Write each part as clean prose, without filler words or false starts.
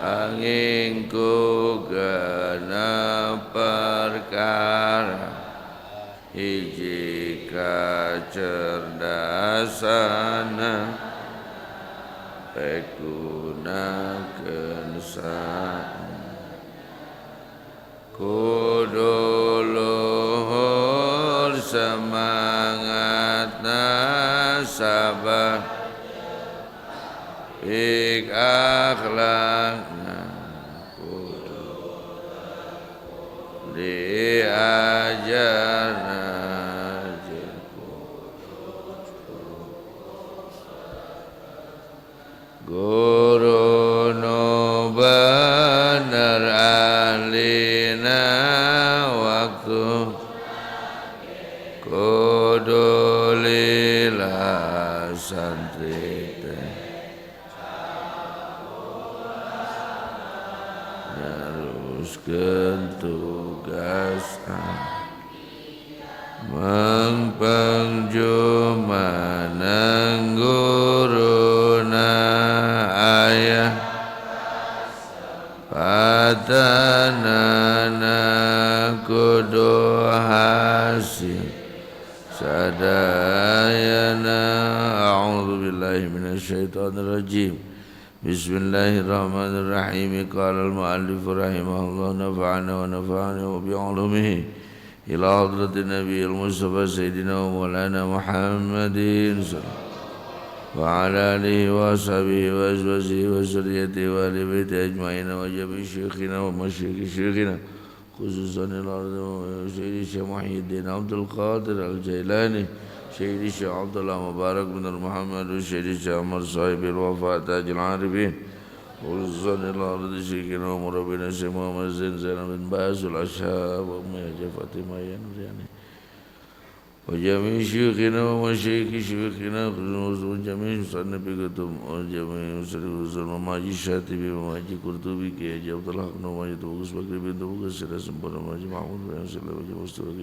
angin ku genep perkara hiji kacerdasana pekunakeun kudu luhur semangatna sabar ik akhlakna kudu diajarna guru nu bener alina waktu kudu lila santri naruskeun tugas mangpangjumanang guruna ayah patanana kudu hasil sadayana. A'udzubillahi minasyaitonirrajim. Bismillahirrahmanirrahim. Qala al-mu'allif rahimahullah nafa'ana wa nafa'ana wa bi'ulumihi ila hadratin nabiyil mustafa sayyidina wa maulana Muhammadin wa ala alihi wa ashabihi wa azwajihi wa zurriyyatihi wa ahli baiti ajma'in wa jami' syekhina wa masyayikh syekhina khususan ila Sayyidi Syekh Muhyiddin Abdul Qadir Al-Jailani, Sayyidi Syekh Abdullah Mubarak bin Muhammad, Sayyidi Syekh Amr Sahibil Wafa Tajil Arifin, khususan ila Syekhina wa Murabbina Syekh Muhammad Zainal bin Bazul Ashab wa Umayyah Fatimah Yanuriani wa jami' syekhina wa masyayikh syekhina khususan jami' sannabi kutum wa jami' usul mamaji syatibi mamaji kurtubi Kiai Abdullah bin Majid Bagus Bakri bin Bagus Sira sempurna Majid Mahmud bin Sallallahu alaihi wasallam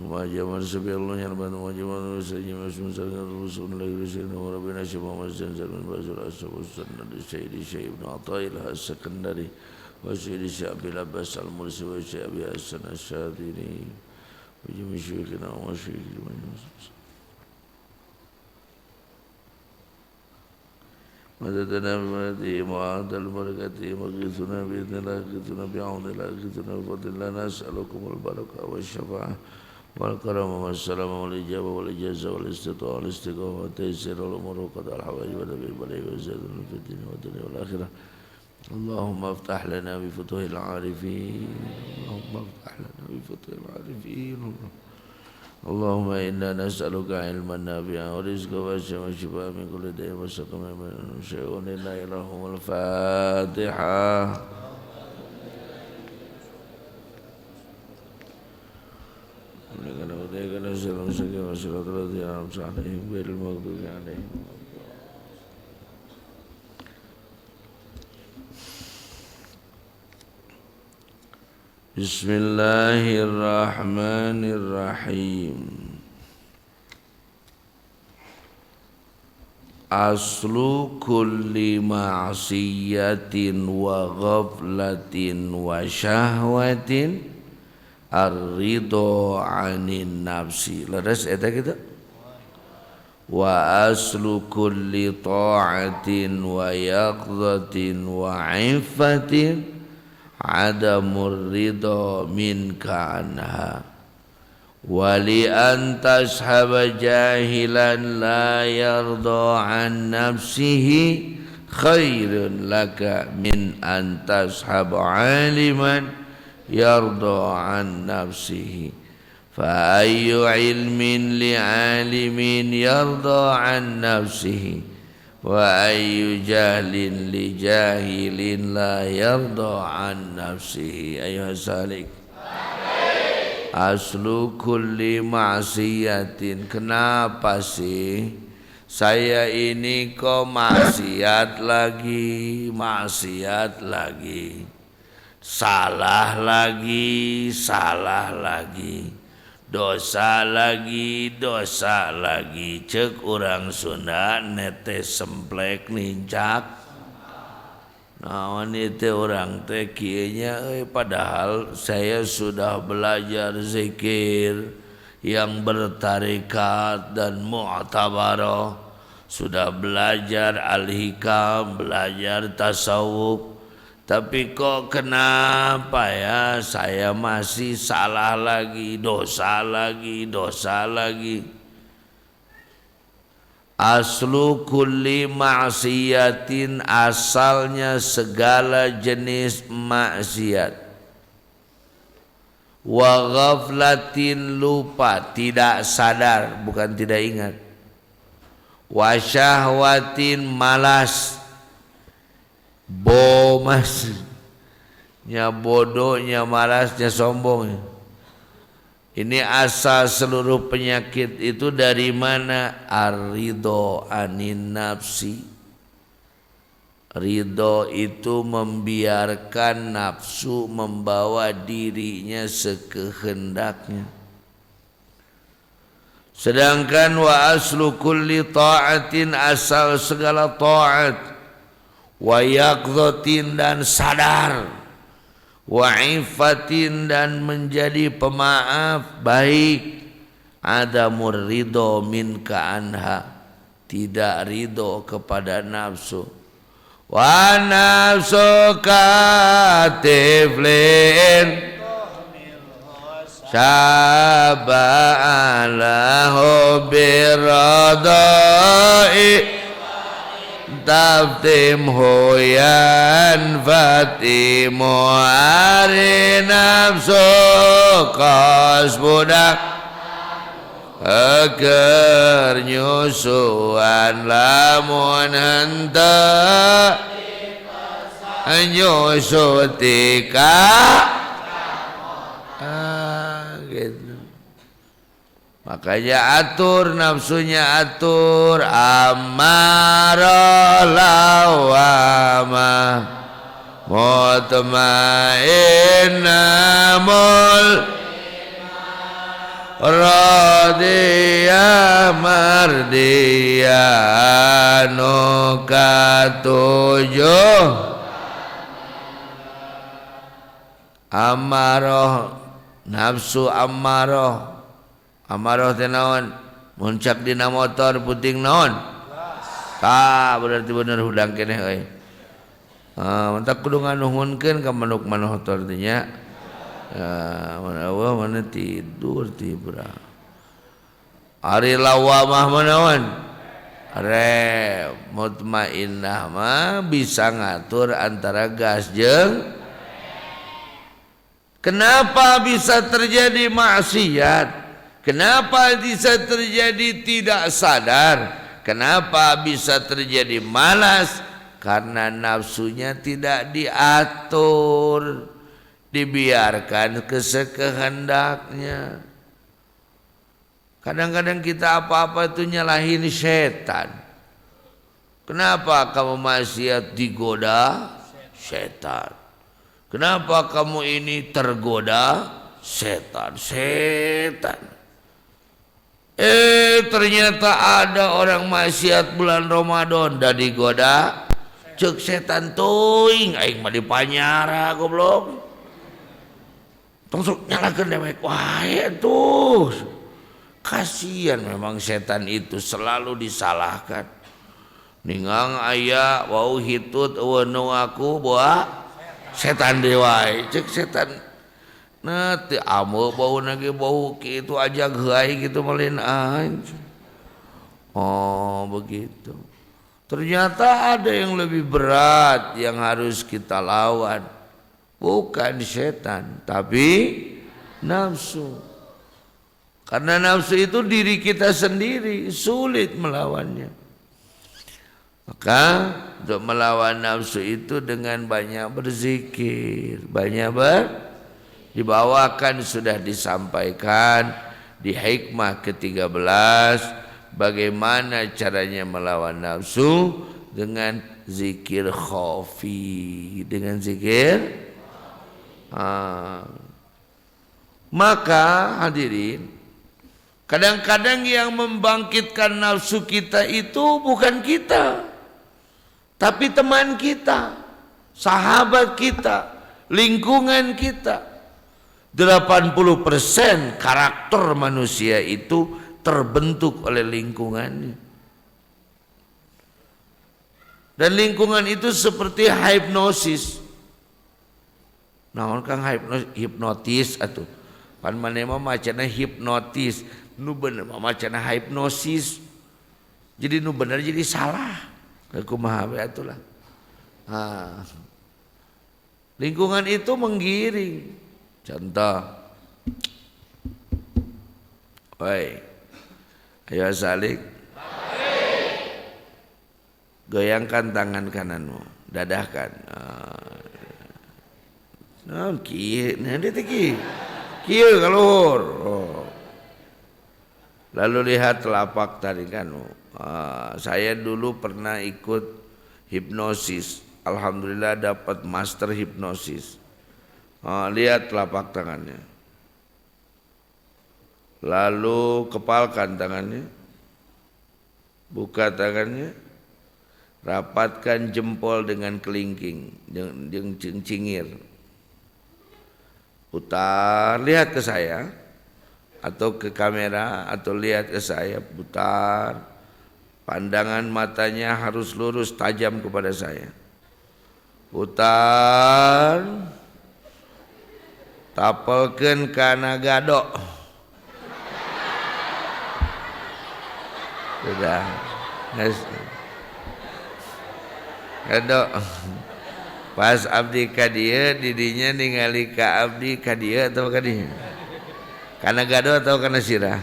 mamaji marsabi Allah yang bantu mamaji manusia masuk sangat rusul lagi sini wa rabbina Syekh Muhammad Zainal bin Bazul Ashab sunnah Sayyidi Syekh Ibn Athaillah As-Sakandari wa Sayyidi Syekh Abil Abbas Al-Mursi wa Syekh Abi Hasan Asy-Syadili وجميع شيوخنا ومشايخنا مددنا بمدده وعاد البركة وغيثنا بإذن الله غيثنا بعون الله غيثنا بفضل الله نسألكم البركة والشفاعة والكرم والسلام والإجابة والإجازة والاستطاعة والاستقامة والتيسير والأمور وقضاء الحوائج ونبي البلاء والزيادة في الدين والدنيا والآخرة. اللهم افتح لنا بفتوح العارفين اللهم افتح لنا بفتوح العارفين اللهم إنا نسألك علما نافعا ورزقا واسعا وشفاء من كل داء وسقم من شيء ولله لهم الفاتحة. Bismillahirrahmanirrahim. Aslu kulli ma'siyatin wa ghaflatin wa syahwatin ar-ridha 'anin nafsi. Leres eta kita. Wa aslu kulli ta'atin wa yaqdhatin wa 'iffatin adamur ridha minka anha wali an tashhaba jahilan la yarda an nafsihi khairun laka min an tashhaba aliman yarda an nafsihi fa ayyu ilmin li alimin yarda an nafsihi wa ayyu jahlin li jahilin la yarda an nafsihi. Ayuhas salik, aslu kulli ma'siyatin. Kenapa sih saya ini kok maksiat lagi, salah lagi, dosa lagi, cek urang Sunda netes semplek nincak Nah, wanita orang teh kieunya padahal saya sudah belajar zikir yang bertarekat dan mu'tabarah, sudah belajar al-hikam, belajar tasawuf, tapi kok kenapa ya saya masih salah lagi, dosa lagi, dosa lagi. Aslu kulli ma'siyatin, asalnya segala jenis maksiat. Wa ghaflatin, lupa, tidak sadar, bukan tidak ingat. Wa syahwatin, malas, bomasnya bodohnya, malasnya, sombong. Ini asal seluruh penyakit itu dari mana? Ar-ridho anin nafsi. Ridho itu membiarkan nafsu membawa dirinya sekehendaknya. Sedangkan wa aslu kulli ta'atin, asal segala ta'at, wa yaqdhatin, dan sadar, wa ifatin, dan menjadi pemaaf, baik, adamur ridho minka anha, tidak ridho kepada nafsu. Wa nafsu katiflin syaba'alahu biradai taftim huyan fatimu ari nafsu kos budak agar nyusuan lamun hente nyusu tika gitu. Makanya atur nafsunya, atur. Amarah lawamah mutmainnah mul radiyah mardiyah nukatujuh. Amarah, nafsu amarah. Amarah teh naon? Muncak dina motor puting naon? Tah berarti bener hudang keneh euy. Mentak kudu nganuhunkeun ka manuk motor teh nya. Mana tidur tibra. Ari lawamah manaon? Are mutmainnah mah bisa ngatur antara gas jeung. Kenapa bisa terjadi maksiat? Kenapa bisa terjadi tidak sadar? Kenapa bisa terjadi malas? Karena nafsunya tidak diatur, dibiarkan kesekehendaknya. Kadang-kadang kita apa-apa itu nyalahin setan. Kenapa kamu maksiat digoda? Setan. Kenapa kamu ini tergoda? Setan. Ternyata ada orang maksiat bulan Ramadan dah digoda cek setan teuing, aing mah dipanyara goblok. Tong sok nyalakeun dewek wae tuh. Kasihan memang setan itu selalu disalahkan. Ningang aya wau hitut eueun nu aku boa setan deui wae, cek setan. Nah, teu ameuh bau nage bau kitu aja geai gitu malin aing. Oh, begitu. Ternyata ada yang lebih berat yang harus kita lawan. Bukan setan, tapi nafsu. Karena nafsu itu diri kita sendiri, sulit melawannya. Maka untuk melawan nafsu itu dengan banyak berzikir, dibawakan sudah disampaikan di hikmah ke-13 bagaimana caranya melawan nafsu dengan zikir khafi, dengan zikir. Maka hadirin, kadang-kadang yang membangkitkan nafsu kita itu bukan kita, tapi teman kita. sahabat kita, lingkungan kita. 80% karakter manusia itu terbentuk oleh lingkungannya. Dan lingkungan itu seperti hipnosis. Naon kang hipnotis atuh. Pan maneh mah macana hipnotis, nu bener mah macana hipnosis. Jadi nu bener jadi salah. Kumaha we atulah. Lingkungan itu menggiring. Contoh, woi, ayo salik, goyangkan tangan kananmu, dadahkan. Kieu, nanti kieu kalur. Lalu lihat telapak tadi kan. Saya dulu pernah ikut hipnosis. Alhamdulillah dapat master hipnosis. Lihat telapak tangannya. Lalu kepalkan tangannya. Buka tangannya. Rapatkan jempol dengan kelingking, jeung cingir. Putar, lihat ke saya atau ke kamera atau lihat ke saya, putar. Pandangan matanya harus lurus tajam kepada saya. Putar. Tapelkeun kana gado. Sudah. Gado. Pas abdi ka dieu didinya ningali ka abdi ka dieu atau ka dieu? Kana gado atau kana sirah?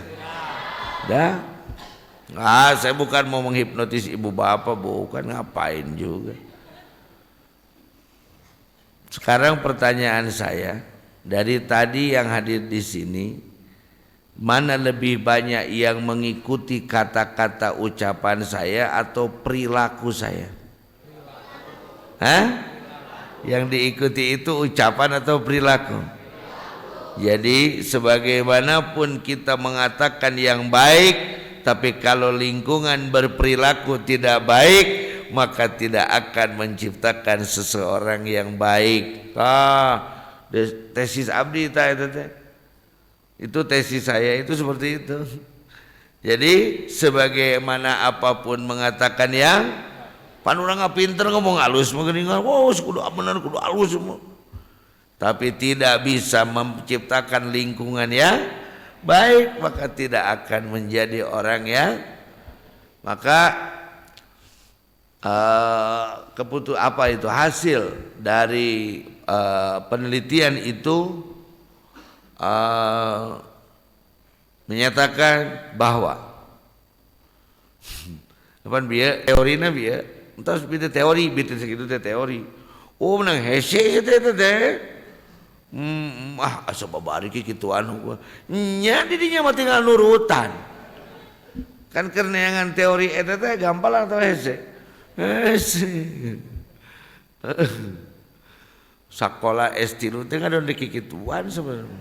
Dah. Saya bukan mau menghipnotis ibu bapak, bukan, ngapain juga. Sekarang pertanyaan saya, dari tadi yang hadir di sini, mana lebih banyak yang mengikuti kata-kata ucapan saya atau perilaku saya? Yang diikuti itu ucapan atau perilaku? Jadi sebagaimanapun kita mengatakan yang baik, tapi kalau lingkungan berperilaku tidak baik, maka tidak akan menciptakan seseorang yang baik. Tesis abdi itu tesis saya itu seperti itu. Jadi sebagaimana apapun mengatakan yang pan urang pinter ngomong halus meuningan, wow kudu bener kudu halus semua. Tapi tidak bisa menciptakan lingkungan yang baik, maka tidak akan menjadi orang yang hasil dari penelitian itu menyatakan bahwa teorina bieu entos bieu teori bieu sakitu teh teori. Oh menang hese teh. Asa babari kituan nya didinya mah tinggal nurutan. Kan keur neangan teori eta teh gampang atau hese. Sakola S3 teh ngadon dikikituan sebenarnya.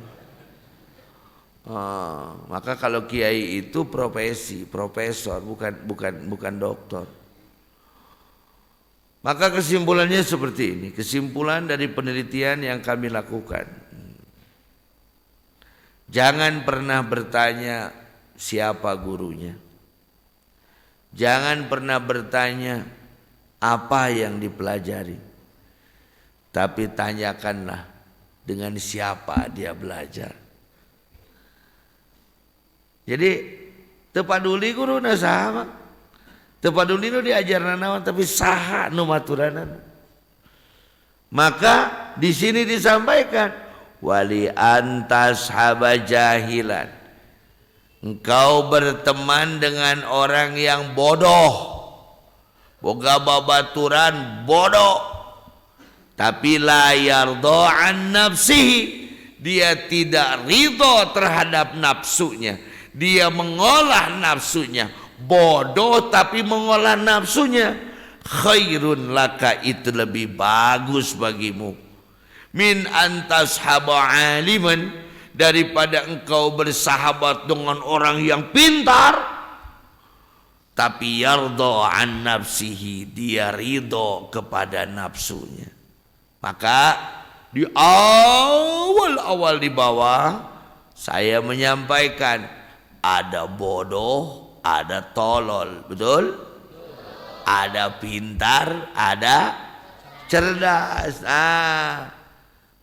Maka kalau kiai itu profesor, bukan doktor. Maka kesimpulannya seperti ini, kesimpulan dari penelitian yang kami lakukan. Jangan pernah bertanya siapa gurunya. Jangan pernah bertanya apa yang dipelajari. Tapi tanyakanlah dengan siapa dia belajar. Jadi teu paduli guruna saha mah. Teu paduli nu diajarna naon tapi saha nu maturanan. Maka di sini disampaikan wali antas haba jahilan. Engkau berteman dengan orang yang bodoh. Boga babaturan bodoh. Tapi la yardo an nafsihi. Dia tidak ridho terhadap nafsunya. Dia mengolah nafsunya. Bodoh tapi mengolah nafsunya. Khairun laka, itu lebih bagus bagimu. Min antas haba aliman, daripada engkau bersahabat dengan orang yang pintar tapi yardo an nafsihi, dia ridho kepada nafsunya. Maka di awal-awal di bawah saya menyampaikan ada bodoh, ada tolol, betul? Ada pintar, ada cerdas.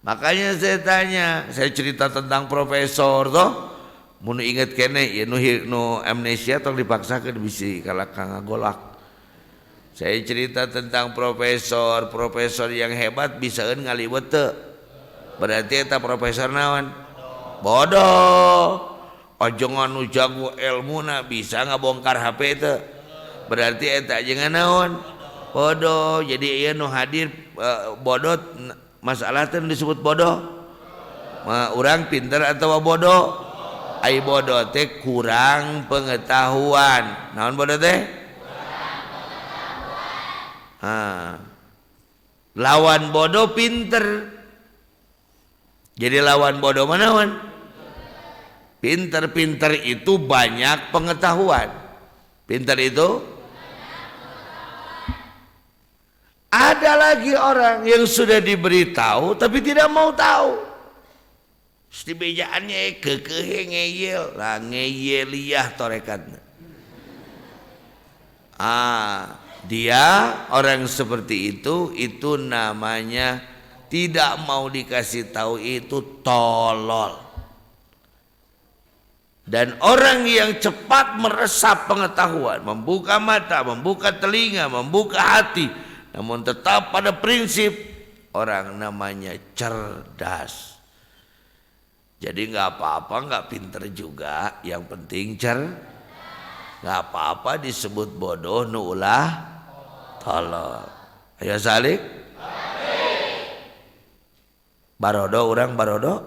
Makanya saya tanya, saya cerita tentang profesor toh. Mun inget kene ya nu amnesia tong dipaksakeun bisi kalakang ngagolak. Saya cerita tentang profesor yang hebat bisaeun ngaliwet teu. Berarti eta profesor naon? Bodoh. Ojongan nu jago ilmuna bisa ngabongkar HP teu. Berarti eta jeung naon? Bodoh. Jadi ieu nu hadir bodoh masalah teh disebut bodoh. Urang pinter atau bodoh? Ai bodoh teh kurang pengetahuan. Naon bodoh teh? Lawan bodoh pinter. Jadi lawan bodoh manaon? Pinter itu banyak pengetahuan. Pinter itu ada lagi orang yang sudah diberitahu tapi tidak mau tahu. Stibejaannya kekeh ngeyel lah, ngeyeliah torekatna. Dia orang seperti itu namanya tidak mau dikasih tahu, itu tolol. Dan orang yang cepat meresap pengetahuan, membuka mata, membuka telinga, membuka hati, namun tetap pada prinsip, orang namanya cerdas. Jadi nggak apa-apa, nggak pinter juga, yang penting nggak apa-apa disebut bodoh, nuulah tolol. Ayo salik. Barodo, orang barodo,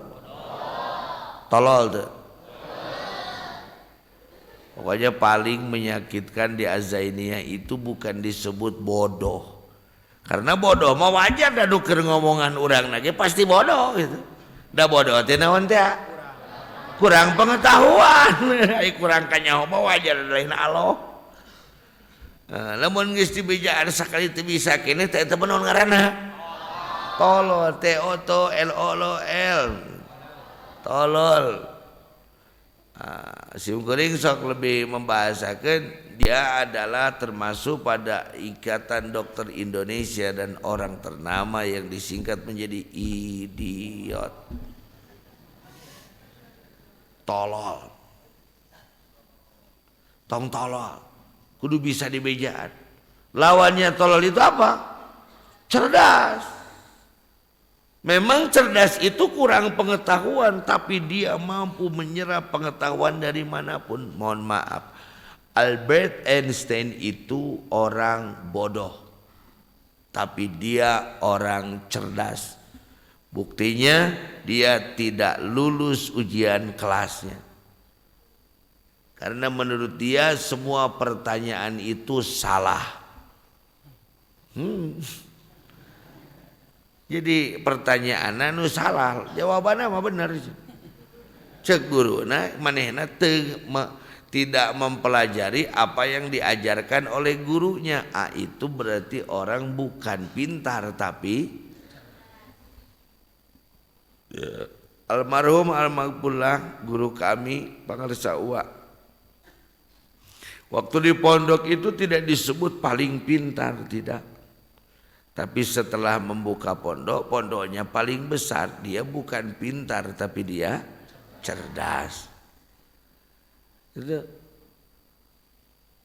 tolol tuh. Pokoknya paling menyakitkan di Azainiyah itu bukan disebut bodoh, karena bodoh mah wajar dah nuker ngomongan orang lagi pasti bodoh gitu. Da bodoh teh naon teh? Kurang pengetahuan. Ai kurang kanyaho mah wajar lain Allah. Lamun geus dibejaan sakali teu bisa keneh teh eta naon ngaranna? Tolol, T-O-L-O-L. Tolol. Si Ungkuring sok lebih membahasakan, dia adalah termasuk pada Ikatan Dokter Indonesia dan orang ternama yang disingkat menjadi idiot. Tolol. Tong tolol. Kudu bisa dibejaan. Lawannya tolol itu apa? Cerdas. Memang cerdas itu kurang pengetahuan, tapi dia mampu menyerap pengetahuan dari manapun. Mohon maaf, Albert Einstein itu orang bodoh, tapi dia orang cerdas. Buktinya dia tidak lulus ujian kelasnya. Karena menurut dia semua pertanyaan itu salah. Jadi pertanyaan anu salah, jawabannya mah benar. Cek guruna manehna tidak mempelajari apa yang diajarkan oleh gurunya. Itu berarti orang bukan pintar tapi ya. Almarhum almarhumah guru kami Pangarsa Uwa, waktu di pondok itu tidak disebut paling pintar, tidak. Tapi setelah membuka pondoknya paling besar, dia bukan pintar tapi dia cerdas.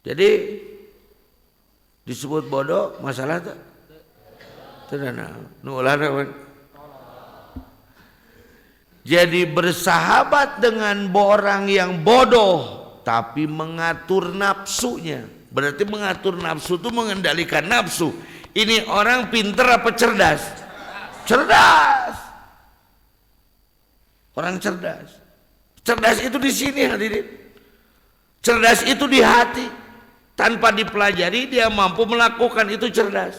Jadi disebut bodoh masalah tak? Jadi bersahabat dengan orang yang bodoh tapi mengatur nafsunya. Berarti mengatur nafsu itu mengendalikan nafsu. Ini orang pinter apa cerdas? Cerdas. Orang cerdas. Cerdas itu di sini hadirin. Cerdas itu di hati. Tanpa dipelajari dia mampu melakukan itu cerdas.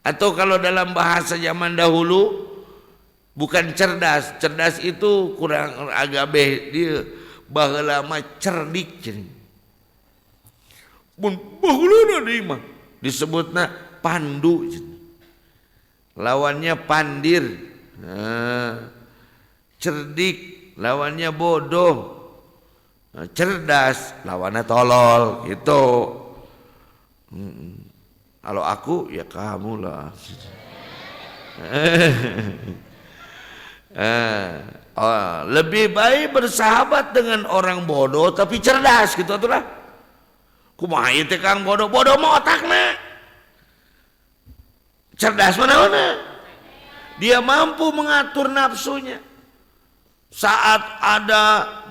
Atau kalau dalam bahasa zaman dahulu bukan cerdas. Cerdas itu kurang agak dia baheula mah cerdik. Mun baheulana deui mah disebutna pandu, lawannya pandir. Cerdik lawannya bodoh, cerdas lawannya tolol gitu. Kalau aku ya kamu lah. Lebih baik bersahabat dengan orang bodoh tapi cerdas gitu atulah. Kumaha ieu teh Kang bodoh mah otakna. Cerdas mana? Dia mampu mengatur nafsunya. Saat ada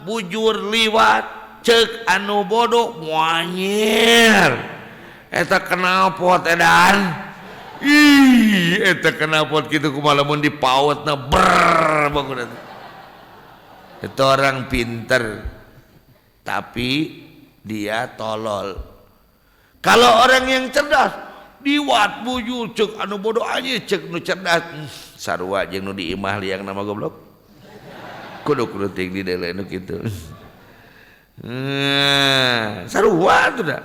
bujur liwat, cek anu bodoh muanyer. Eta kenalpot edan. Ih, eta kenalpot kitu kumaha lamun dipautna ber bangun eta. Itu orang pinter tapi dia tolol. Kalau orang yang cerdas diwat bujur cek anu bodoh aja cek nu cerdas sarua jeung nu diimah liang nama goblok kudu ting di dele nu kitu. Sarua tuh dah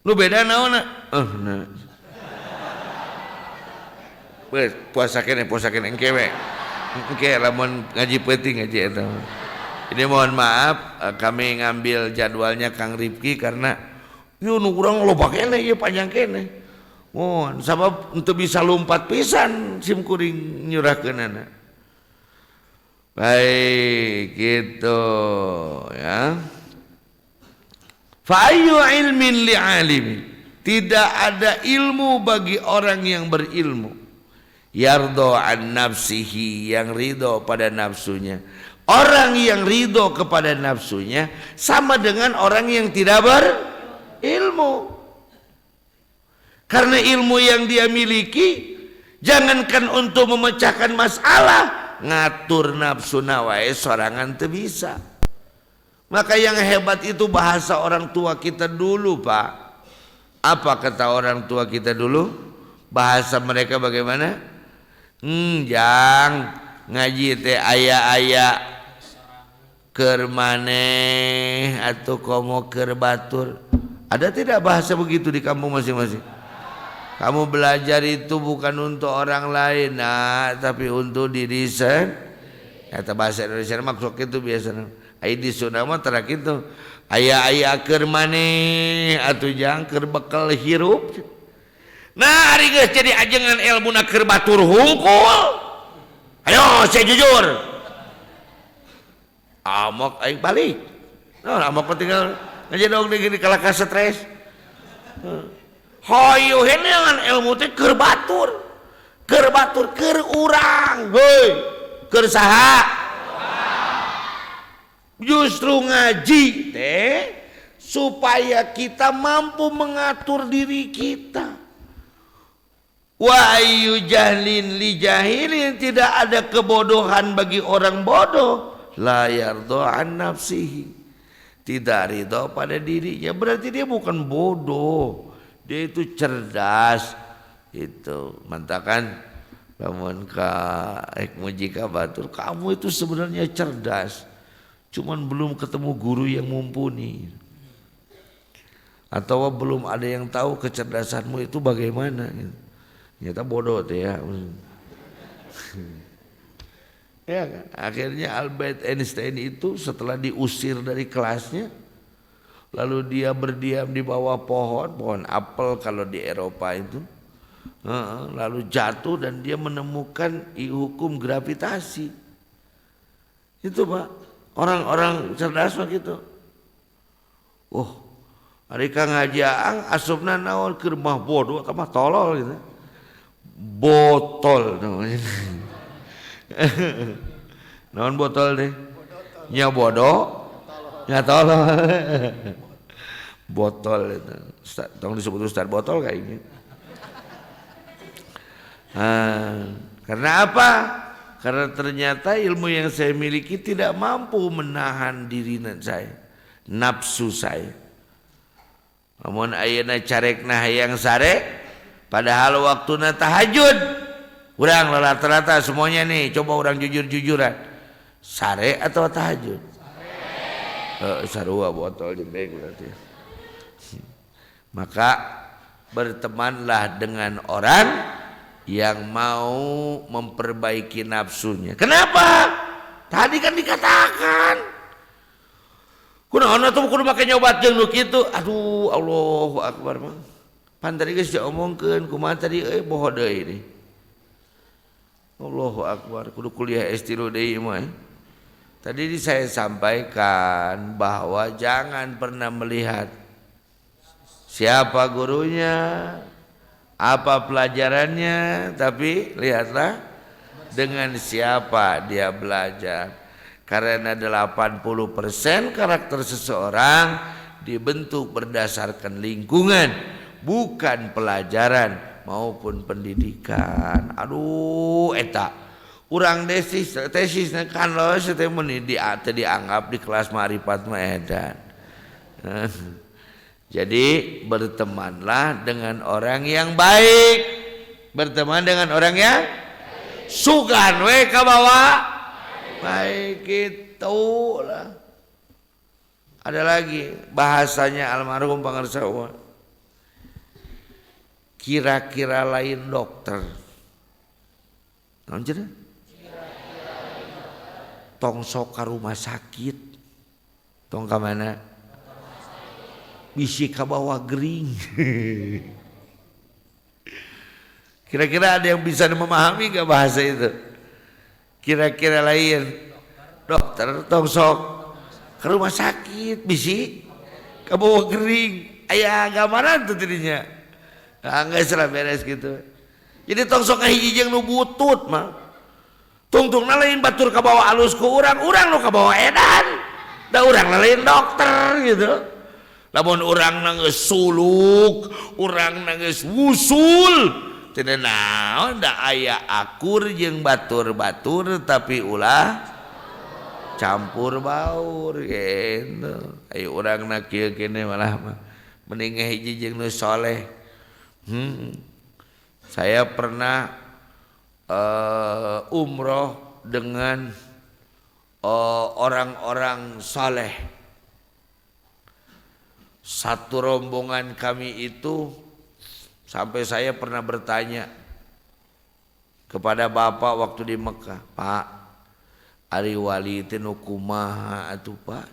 nu beda naonna nah. Beus puasa kene engkewe engke lamun ngaji penting ngaji eta. Ini mohon maaf kami ngambil jadwalnya Kang Rifki karena ieu nu urang loba kene ieu panjang kene. Mohon sabab untuk bisa lompat pisan sim kuring nyurahkeunana. Baik gitu ya. Fa ayyu ilmin li alimin. Tidak ada ilmu bagi orang yang berilmu. Yardo an nafsihi, yang ridho pada nafsunya. Orang yang ridho kepada nafsunya sama dengan orang yang tidak berilmu. Karena ilmu yang dia miliki, jangankan untuk memecahkan masalah, ngatur nafsu wae sorangan teu bisa. Maka yang hebat itu bahasa orang tua kita dulu, Pak. Apa kata orang tua kita dulu? Bahasa mereka bagaimana? Jang ngaji teh aya keur maneh atuh komo keur batur. Ada tidak bahasa begitu di kampung masing-masing? Kamu belajar itu bukan untuk orang lain, tapi untuk diri sendiri. Kata bahasa Indonesia maksud itu biasanya. Ai di Sunda mah tara kitu. Aya keur maneh atuh jang keur bekal hirup. Nah, ari geus jadi ajengan ilmuna keur batur hungkul. Ayo, saya jujur. Amok aing balik. Nah, amok tinggal ngajadog di kalaka stres. Hoyo heneangan ilmu teh keur batur keur urang, heuy, keur saha? Justru ngaji teh supaya kita mampu mengatur diri kita. Wa ayyu jahlin li jahilin, tidak ada kebodohan bagi orang bodoh. La yardo an nafsihi, tidak ridho pada dirinya. Berarti dia bukan bodoh, dia itu cerdas. Itu mantakan lamun ka muji ka batur, kamu itu sebenarnya cerdas, cuman belum ketemu guru yang mumpuni, atau belum ada yang tahu kecerdasanmu itu bagaimana. Ternyata bodoh tuh ya. Ya kan? Akhirnya Albert Einstein itu setelah diusir dari kelasnya, lalu dia berdiam di bawah pohon apel kalau di Eropa itu, lalu jatuh dan dia menemukan hukum gravitasi. Itu Pak, orang-orang cerdas begitu. Hari Kang Haji Aang asupna naon keur mah bodoh atau mah tolol gitu. Botol namanya. Naon botol deh? Nya bodoh, nya tolol. Botol itu. Tong disebut Ustaz botol kayaknya. Karena apa? Karena ternyata ilmu yang saya miliki tidak mampu menahan diri saya, nafsu saya. Namun ayeuna carekna hayang sare, padahal waktuna tahajud. Urang rata-rata semuanya nih, coba orang jujur-jujuran. Sare atau tahajud? Sare. Sarua botol jembek berarti. Maka bertemanlah dengan orang yang mau memperbaiki nafsunya. Kenapa? Tadi kan dikatakan kunaon atuh kudu make nyobat jeung nu kitu. Aduh, Allahu akbar mah. Pan tadi geus diomongkeun kumaha tadi boho deui deui. Allahu akbar, kudu kuliah S3 deui mah. Tadi saya sampaikan bahwa jangan pernah melihat siapa gurunya, apa pelajarannya, tapi lihatlah dengan siapa dia belajar. Karena 80% karakter seseorang dibentuk berdasarkan lingkungan, bukan pelajaran maupun pendidikan. Aduh, eta urang tesisna kan lo teh mun dianggap di kelas ma'rifat mah edan. Jadi bertemanlah dengan orang yang baik. Berteman dengan orang yang sugan we ka bawa baik gitu lah. Ada lagi bahasanya almarhum Pangarsawa. Kira-kira lain dokter. Naon cenah? Tong sok ka rumah sakit. Tong ka mana? Bisi ka bawah gering. Kira-kira ada yang bisa memahami gak bahasa itu? Kira-kira lain dokter tong sok ke rumah sakit bisi ka bawah gering. Aya gambaran tuh tidinya. Nah, geus lah beres gitu. Jadi tong sok kahiji jeung nu butut mah. Tungtungna lain batur ka bawah alus ku urang nu ka bawah edan. Da urang lain dokter gitu. Lamun urang geus suluk, urang geus wusul, teu naon da aya akur jeung batur-batur tapi ulah campur baur gitu. Aya urangna kieu kene malah mending hiji jeung nu soleh. Saya pernah umroh dengan orang-orang soleh. Satu rombongan kami itu sampai saya pernah bertanya kepada bapak waktu di Mekah, Pak, ari wali teh nu kumaha atuh Pak?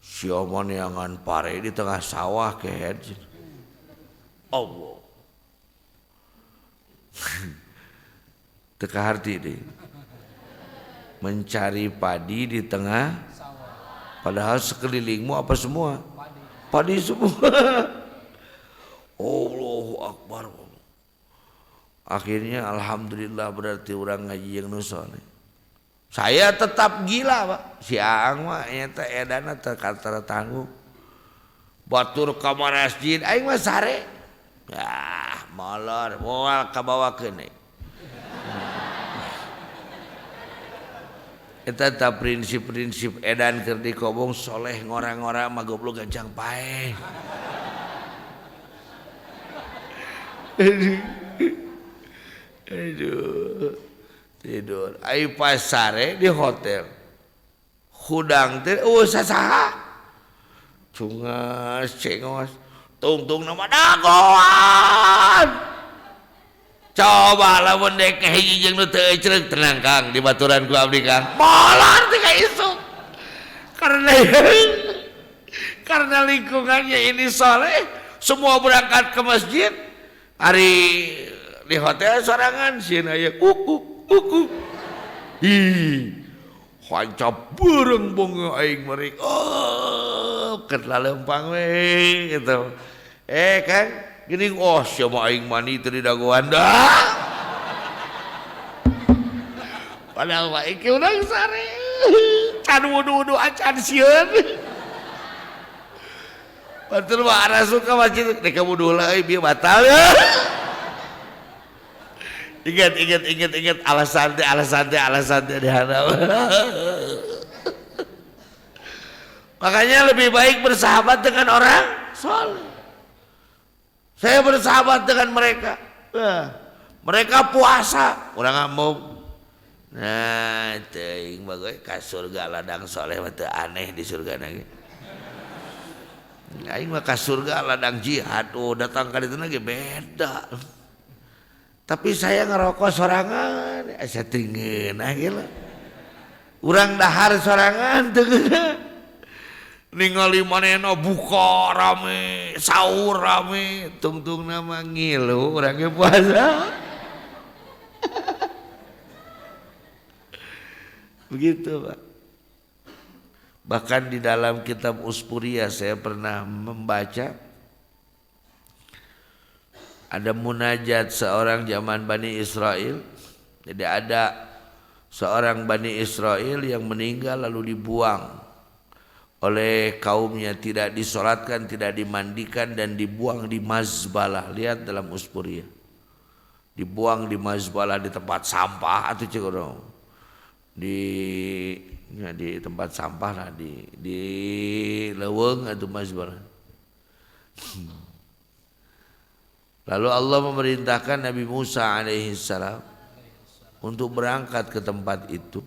Sia mah neangan pare di tengah sawah kehead. Allah. Teka harti deh. Mencari padi di tengah, padahal sekelilingmu apa semua? Padi semua. Allahu akbar. Akhirnya alhamdulillah berarti orang ngaji yang nusone. Saya tetap gila Pak. Si Aang mah eta edana teu tangguh. Batur ka masjid aing mah sare. Ah, molor moal kabawakeun deui. Eta ta prinsip-prinsip edan keur dikobong soleh ngora-ngora mah goblok gajang pae. Aduh. Tidur. Ai pasare di hotel. Hudang teh sasaha? Cungas, cengos, tungtung nama dagoan. Coba lamun dek hiji jeung nu teu ceureuh tenang Kang di baturan ku abdi Kang. Molor teh ka isu. Karena lingkungannya ini soleh, semua berangkat ke masjid. Hari di hotel sorangan sieun aya kuk. Ih. Hancap beureng bonge aing meureun. Oh, keur lalempang we gitu. Kang gini sia mah aing mani teu didagoan dah. Padahal mah iki urang sare. Can wudu-wudu acan sieun. Batur mah rasul ka masjid dek wudu heula bieu batal ya. Ingat alasan teh dihandap. Makanya lebih baik bersahabat dengan orang soleh. Saya bersahabat dengan mereka. Mereka puasa, orang ngamuk. Nah, teuing bagoy ka surga ladang soleh mah teu aneh di surga lagi. Aing mah ka surga ladang jihad, datang ka ditu ge beda. Tapi saya ngerokok sorangan, asa tinggeun geula. Urang dahar sorangan teu geuna. Ningali manehna buka rame, sahur rame, tungtungna mah ngilu urang ge puasa. Begitu, Pak. Bahkan di dalam kitab Uspuria saya pernah membaca ada munajat seorang zaman Bani Israel. Jadi ada seorang Bani Israel yang meninggal lalu dibuang oleh kaumnya, tidak disolatkan, tidak dimandikan dan dibuang di mazbalah. Lihat dalam Uspuria. Dibuang di mazbalah, di tempat sampah atau cekurang. Di tempat sampah lah, di leweng atau mazbalah. Lalu Allah memerintahkan Nabi Musa alaihissalam untuk berangkat ke tempat itu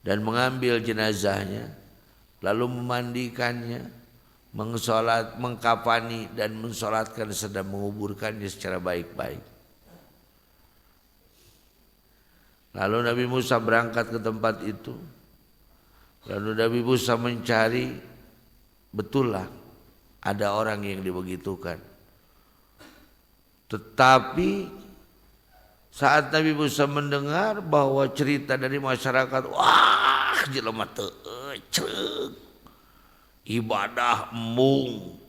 dan mengambil jenazahnya, lalu memandikannya, mengkafani dan mensolatkan serta menguburkannya secara baik-baik. Lalu Nabi Musa berangkat ke tempat itu. Lalu Nabi Musa mencari, betul lah ada orang yang dibegitukan. Tetapi saat Nabi Musa mendengar bahwa cerita dari masyarakat, wah jelema teu ceuk. Ibadah embung,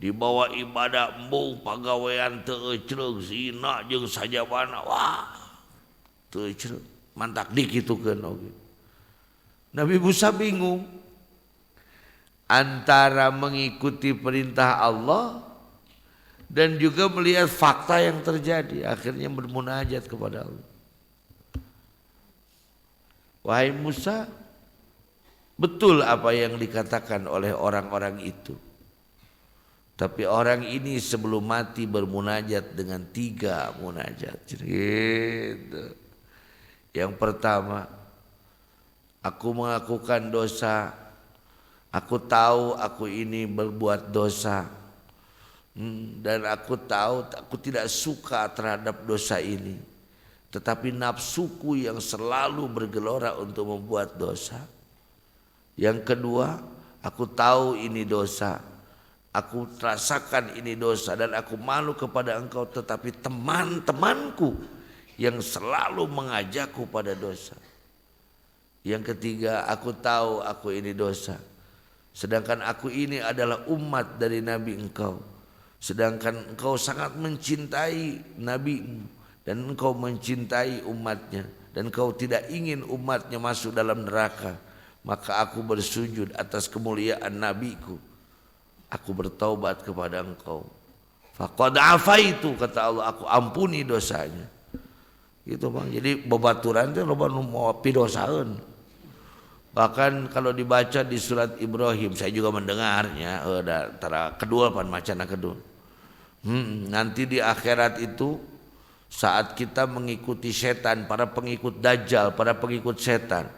dibawa ibadah embung, pagawean teu ceuk, zina jeung sajabana, wah teu ceuk, mantak dikitukeun oge. Nabi Musa bingung antara mengikuti perintah Allah dan juga melihat fakta yang terjadi. Akhirnya bermunajat kepada Allah. Wahai Musa, betul apa yang dikatakan oleh orang-orang itu. Tapi orang ini sebelum mati bermunajat dengan 3 munajat. Gitu. Yang pertama, aku mengakukan dosa. Aku tahu aku ini berbuat dosa. Dan aku tahu aku tidak suka terhadap dosa ini. Tetapi nafsuku yang selalu bergelora untuk membuat dosa. Yang kedua, aku tahu ini dosa. Aku rasakan ini dosa dan aku malu kepada engkau. Tetapi teman-temanku yang selalu mengajakku pada dosa. Yang ketiga, aku tahu aku ini dosa. Sedangkan aku ini adalah umat dari Nabi engkau. Sedangkan engkau sangat mencintai Nabi dan engkau mencintai umatnya. Dan engkau tidak ingin umatnya masuk dalam neraka. Maka aku bersujud atas kemuliaan Nabiku. Aku bertaubat kepada engkau. Faqad afaitu, kata Allah, aku ampuni dosanya. Gitu Bang. Jadi babaturan itu loba nu mau pidosaeun. Bahkan kalau dibaca di surat Ibrahim, saya juga mendengarnya, antara kedua pan macana kedua. Nanti di akhirat itu saat kita mengikuti setan, para pengikut Dajjal, para pengikut setan,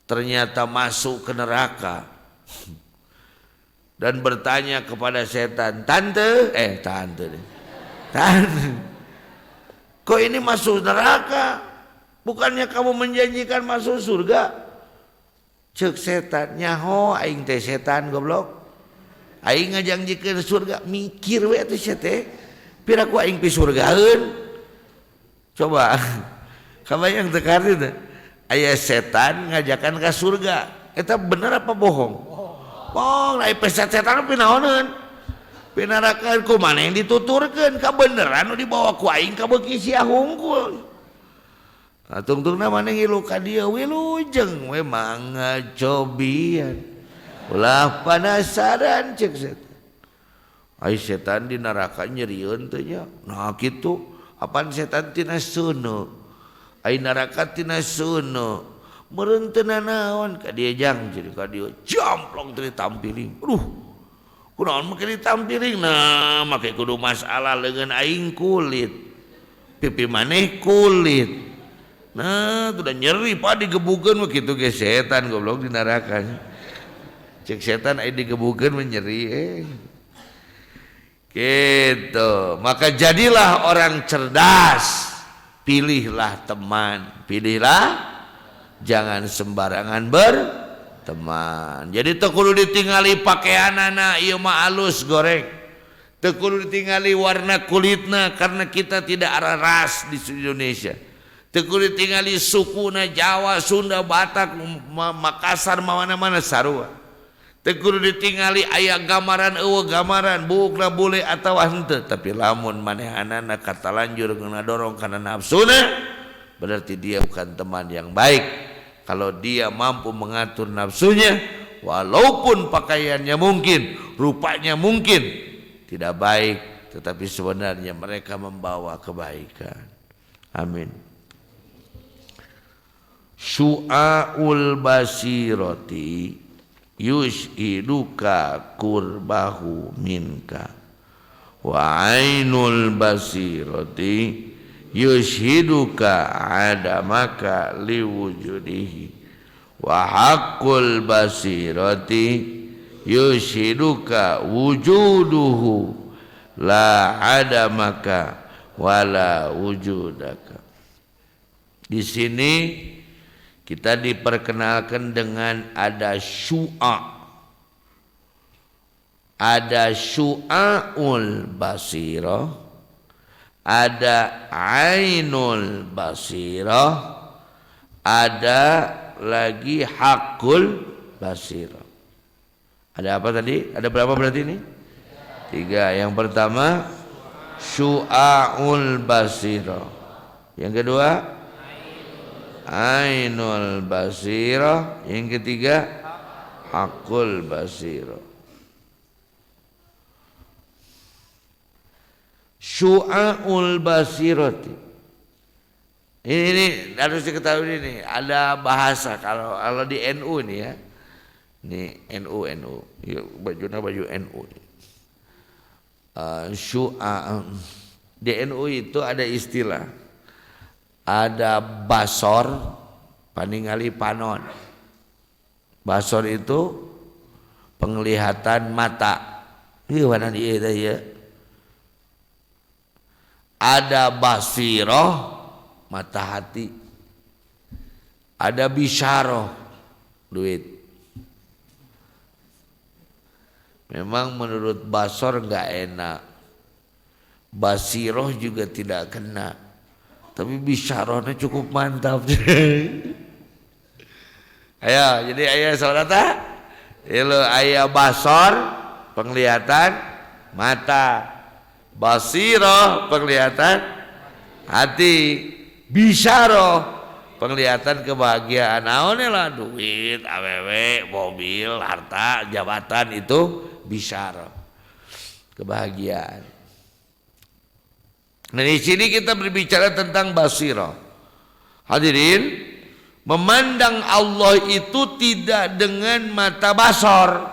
ternyata masuk ke neraka dan bertanya kepada setan, tante, kok ini masuk neraka? Bukannya kamu menjanjikan masuk surga? Cek setan, nyaho aing teh setan goblok. Aing ngajangjikeun surga, mikir we atuh sia teh. Pira ku aing pi surgaeun. Coba. Kabayang teu karti teh. Aya setan ngajakan ka surga. Eta bener apa bohong? Bohong. Ai setan pi naoneun? Pi neraka ku maneh dituturkeun, kabeneran nu dibawa ku aing ka beuki sia hungkul. Tungtungna maneh ngilu ka dieu wilujeng we mangga cobian. Ulah penasaran cek setan. Ai setan di neraka nyerieun teh nya. Nah kitu, apaan setan tina seuneu. Ai neraka tina seuneu. Meureun teu nanaon ka dieu jang jadi ka dieu jamplong teh tampiring. Aduh. Kunaon make ditampiring? Nah, make kudu masalah leungeun aing kulit. Pipi maneh kulit. Nah, udah nyeri pak digebukeun mah kitu ge setan goblok di neraka. Cek setan aya digebukeun menyeri gitu. Maka jadilah orang cerdas, pilihlah teman, jangan sembarangan berteman. Jadi teu kudu ditingali pakaianana ieu mah alus goreng, teu kudu ditingali warna kulitna karena kita tidak ada ras di Indonesia, teu kudu ditingali sukuna Jawa, Sunda, Batak, Makassar, mana-mana sarua. Teu kudu ditingali aya gambaran eueuh gambaran buukna bule atawa henteu, tapi lamun manehanana katalanjur ngadorong kana nafsuna berarti dia bukan teman yang baik. Kalau dia mampu mengatur nafsunya walaupun pakaiannya mungkin, rupanya mungkin tidak baik, tetapi sebenarnya mereka membawa kebaikan. Amin. Syu'aul basirati yushiduka kurbahu minka wa ainul basirati yushiduka adamaka liwujudihi wa haqqul basirati yushiduka wujuduhu la adamaka wala wujudaka. Di sini kita diperkenalkan dengan ada syu'a. Ada syu'aul basirah, ada ainul basirah, ada lagi hakul basirah. Ada apa tadi? Ada berapa berarti ini? 3. Yang pertama syu'aul basirah. Yang kedua ainul basirah. Yang ketiga hakul basirah. Syu'aul basirati ini harus diketahui, ini ada bahasa kalau di NU ini ya, ini NU ya, bajunya baju NU. Syu'a di NU itu ada istilah, ada basor paningali panon. Basor itu penglihatan mata. Ieu warna ieu teh ya. Ada basiroh mata hati, ada bisyarah duit. Memang menurut basor enggak enak, basiroh juga tidak kena, tapi bisyarahnya cukup mantap. Ayo, jadi ayo saudara, ayo basor penglihatan mata, basirah penglihatan hati, bisyarah penglihatan kebahagiaan. Naonnya lah duit, awewe, mobil, harta, jabatan, itu bisyarah kebahagiaan. Nah di sini kita berbicara tentang basirah. Hadirin, memandang Allah itu tidak dengan mata basor,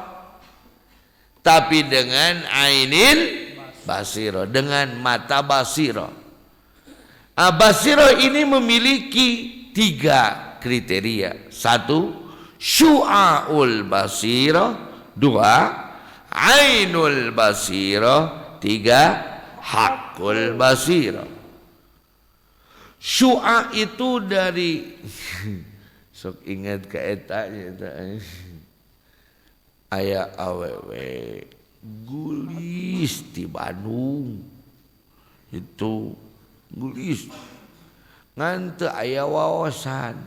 tapi dengan ainil basirah, dengan mata basirah. Basirah ini memiliki 3 kriteria. 1, syu'aul basirah. 2, ainul basirah. 3, hakul basirah. Syu'a itu dari sok ingat ke etanya aya awewe gulis di Bandung itu gulis ngan teu aya wawasan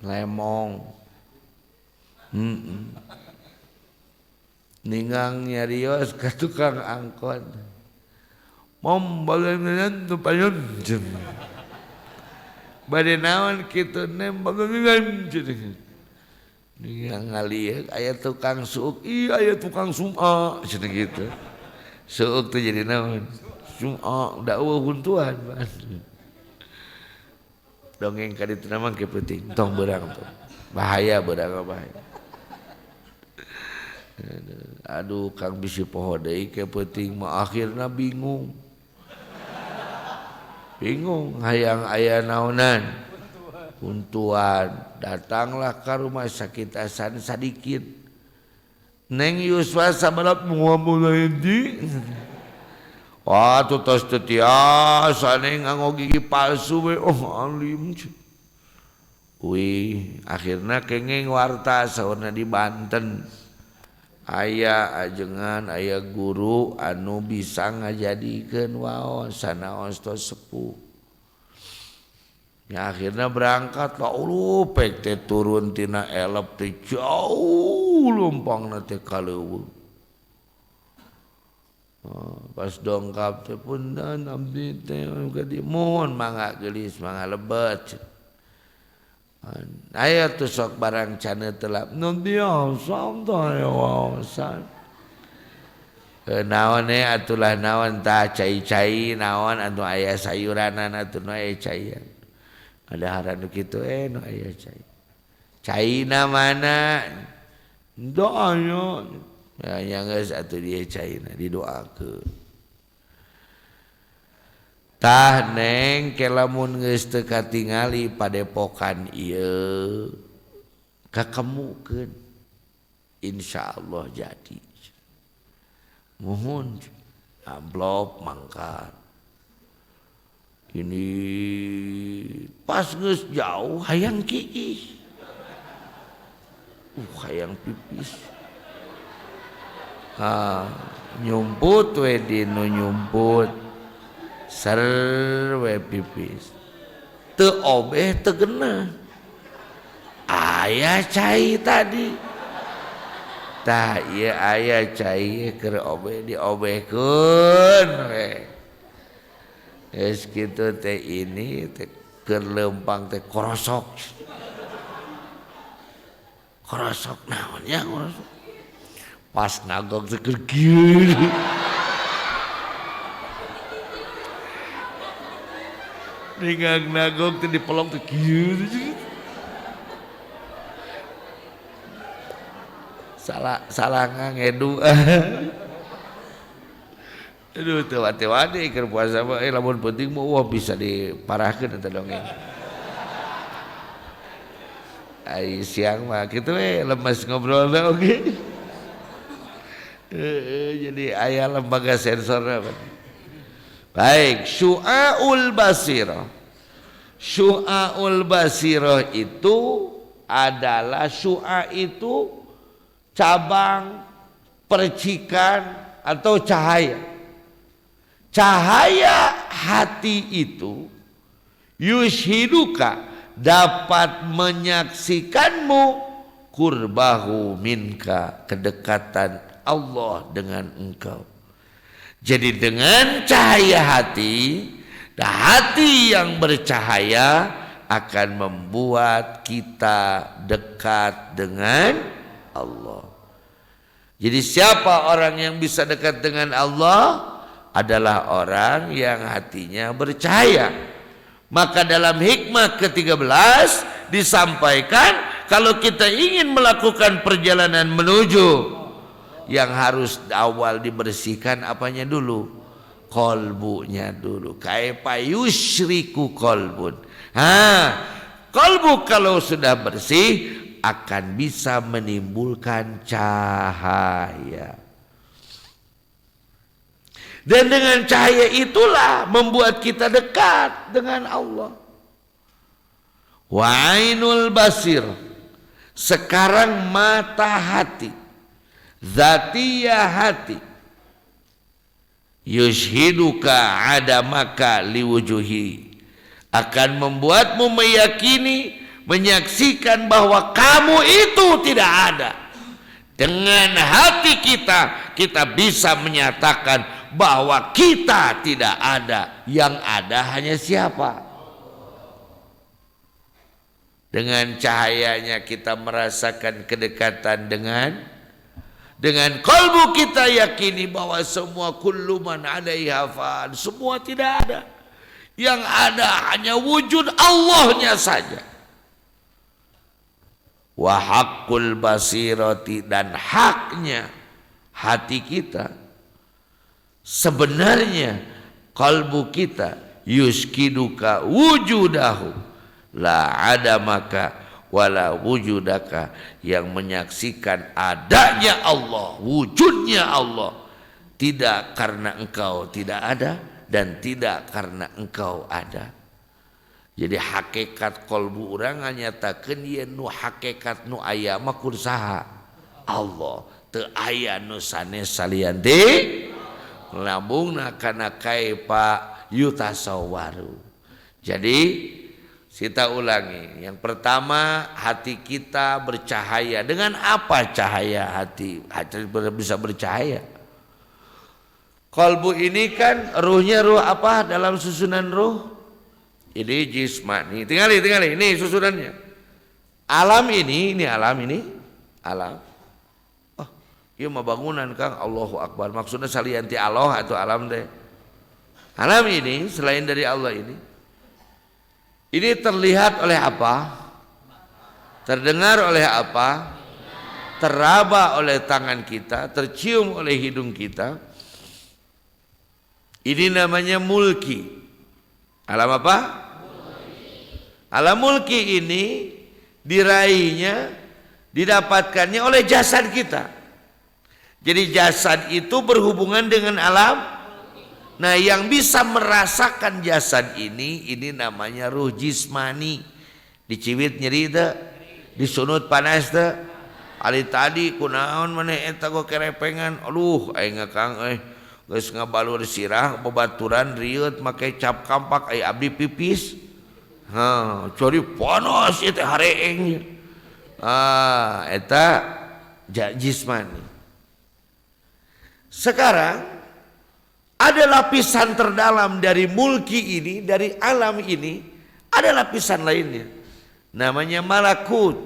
lemong ningang nyarios ka tukang angkot mom bagaimana tuh payun bade naon kitu nem bagaimana ningang ngalieu aya tukang suuk, iya aya tukang sum'a cenah gitu. Suuk teh jadi naon? Sum'a da eueuh huntuan. Dongeng ka ditu mah ke penting, tong beurang tuh. Bahaya beurang bahaya. Aduh Kang bisi poho deui ke penting mah akhirna bingung hayang aya naonan Untuan datanglah ke rumah sakit Hasan Sadikin. Neng Yuswa sabalap mulai di. Wah tuh tos tetiasa neng nganggo gigi palsu we. Oh alim. Wih akhirnya kengeng warta saurna di Banten. Aya ajengan aya guru anu bisa ngajadikeun waos sanaos tos sepuh. Ya akhirnya berangkat lah pek teh turun tina elep teh jauh lumpangna teh kaleuweung. Pas dongkap teh punten abdi teh kadi mohon mangga geulis mangga lebet. Aya tuh sok barang cana telap nu biasa teh wawasan. Naon atulah naon tah cai-cai naon anu aya sayuranan atuh nu aya caian. Ada haranu kitu nu aya cai. Caina mana? Doa nya. Ya geus atuh dia caina didoakeun. Tah neng kelamun geus teu katingali padepokan ieu kakemukeun insyaallah jadi. Mohon amplop mangkat. Ini pas geus jauh hayang kiis. Hayang pipis. Nyumput we dinu nyumput. Ser we pipis. Teu obeh teu genah. Aya cai tadi. Tah ieu aya cai keur obeh diobehkeun we. Geus kitu teh ini teh keur leumpang teh korosok. Korosok naon ya korosok. Pas ngagok teh keur kieu. Ningang nagok teh dipelok teh kieu. Salah ngangedu. Aduh teu wati-wati keur puasa mah lamun penting mah wah bisa diparahkeun eta dongeng. Ai siang mah kitu we lemes ngobrolna oge. Jadi aya lembaga sensorna. Baik, syu'aul basirah. Syu'aul basirah itu adalah syu'a itu cabang percikan atau cahaya. Cahaya hati itu yushiduka dapat menyaksikanmu kurbahu minka kedekatan Allah dengan engkau. Jadi dengan cahaya hati, hati yang bercahaya akan membuat kita dekat dengan Allah. Jadi siapa orang yang bisa dekat dengan Allah? Adalah orang yang hatinya bercahaya. Maka dalam hikmah ke-13 disampaikan kalau kita ingin melakukan perjalanan menuju yang harus awal dibersihkan apanya dulu? Kolbunya dulu. Kaifa yusyriku kolbun. Kolbu kalau sudah bersih akan bisa menimbulkan cahaya. Dan dengan cahaya itulah membuat kita dekat dengan Allah. Wa ainul basir. Sekarang mata hati. Zatiyah hati yushhiduka adamaka liwujuhi akan membuatmu meyakini menyaksikan bahwa kamu itu tidak ada. Dengan hati kita bisa menyatakan bahwa kita tidak ada. Yang ada hanya siapa? Dengan cahayanya kita merasakan kedekatan dengan kalbu kita yakini bahwa semua kullu man 'alaiha fan, semua tidak ada. Yang ada hanya wujud Allahnya saja. Wa haqqul basirati, dan haknya hati kita sebenarnya kalbu kita yuskiduka wujudahu, la ada maka wala wujudaka, yang menyaksikan adanya Allah, wujudnya Allah, tidak karena engkau tidak ada dan tidak karena engkau ada. Jadi hakikat kolbu urang nyatakeun ieu nu hakikat nu aya mah kun saha? Allah. Teu aya nu sanes salian teh lambungna kana kaifa yutasawwaru. Jadi kita ulangi. Yang pertama, hati kita bercahaya. Dengan apa cahaya hati? Hati bisa bercahaya. Kolbu ini kan ruhnya ruh apa dalam susunan ruh? Ini jismani. Tinggali. Ini susunannya. Alam ini alam. Oh, ieu mah bangunan Kang. Allahu Akbar. Maksudnya salianti Allah atau alam teh. Alam ini selain dari Allah ini terlihat oleh apa? Terdengar oleh apa? Teraba oleh tangan kita, tercium oleh hidung kita. Ini namanya mulki. Alam apa? Alam mulki ini diraihnya, didapatkannya oleh jasad kita. Jadi jasad itu berhubungan dengan alam. Nah, yang bisa merasakan jasad ini namanya ruh jismani. Diciwit nyeri teh, disunut panas teh. Ali tadi kunaon maneh eta go kerepengan. Aduh, aing Kang geus ngabalur sirah babaturan rieut make cap kampak abdi pipis. Cori panas ieu teh hareeng. Eta jismani. Sekarang ada lapisan terdalam dari mulki ini, dari alam ini, ada lapisan lainnya. Namanya malakut.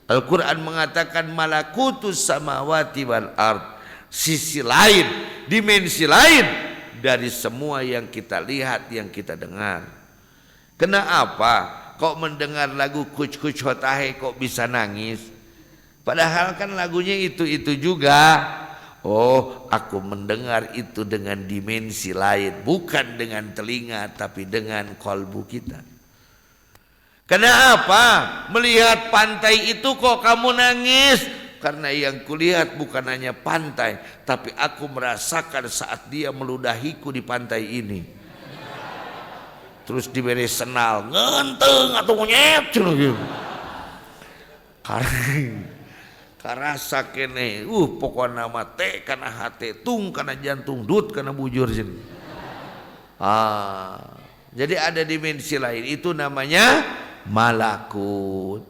Al-Quran mengatakan malakutus samawati wal ard. Sisi lain, dimensi lain dari semua yang kita lihat, yang kita dengar. Kenapa kok mendengar lagu kuc-kuc hotahe kok bisa nangis? Padahal kan lagunya itu-itu juga. Oh, aku mendengar itu dengan dimensi lain, bukan dengan telinga tapi dengan kolbu kita. Kenapa melihat pantai itu kok kamu nangis? Karena yang kulihat bukan hanya pantai, tapi aku merasakan saat dia meludahiku di pantai ini. Terus diberi senal, ngenteng atau monyet gitu. Karasa kene, pokoknya nama teh kana hate, tung kana jantung, dut kana bujur jen. Jadi ada dimensi lain, itu namanya malakut.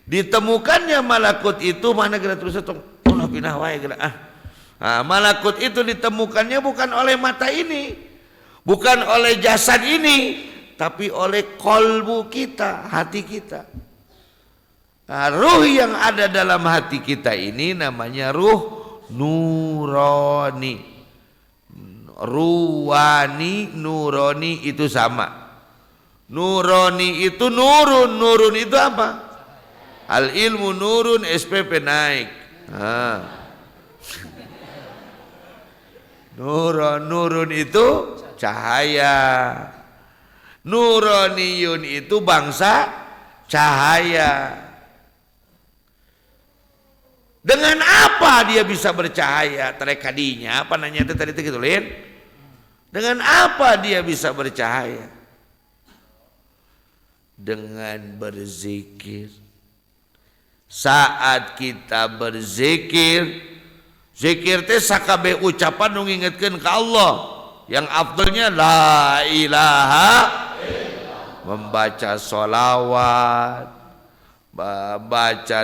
Ditemukannya malakut itu mana geura terus pindah wae geura malakut itu ditemukannya bukan oleh mata ini, bukan oleh jasad ini, tapi oleh kolbu kita, hati kita. Nah, ruh yang ada dalam hati kita ini namanya ruh nurani. Ruwani, nurani itu sama. Nurani itu nurun, nurun itu apa? Al ilmu nurun, SPP naik. Nurun itu cahaya. Nuraniyun itu bangsa cahaya. Dengan apa dia bisa bercahaya? Terekadinya apa nanya tadi gitu Lin? Dengan apa dia bisa bercahaya? Dengan berzikir. Saat kita berzikir, zikir teh sakabe ucapan nu ngingetkeun ka Allah. Yang afdalnya la ilaha illallah. Membaca sholawat, membaca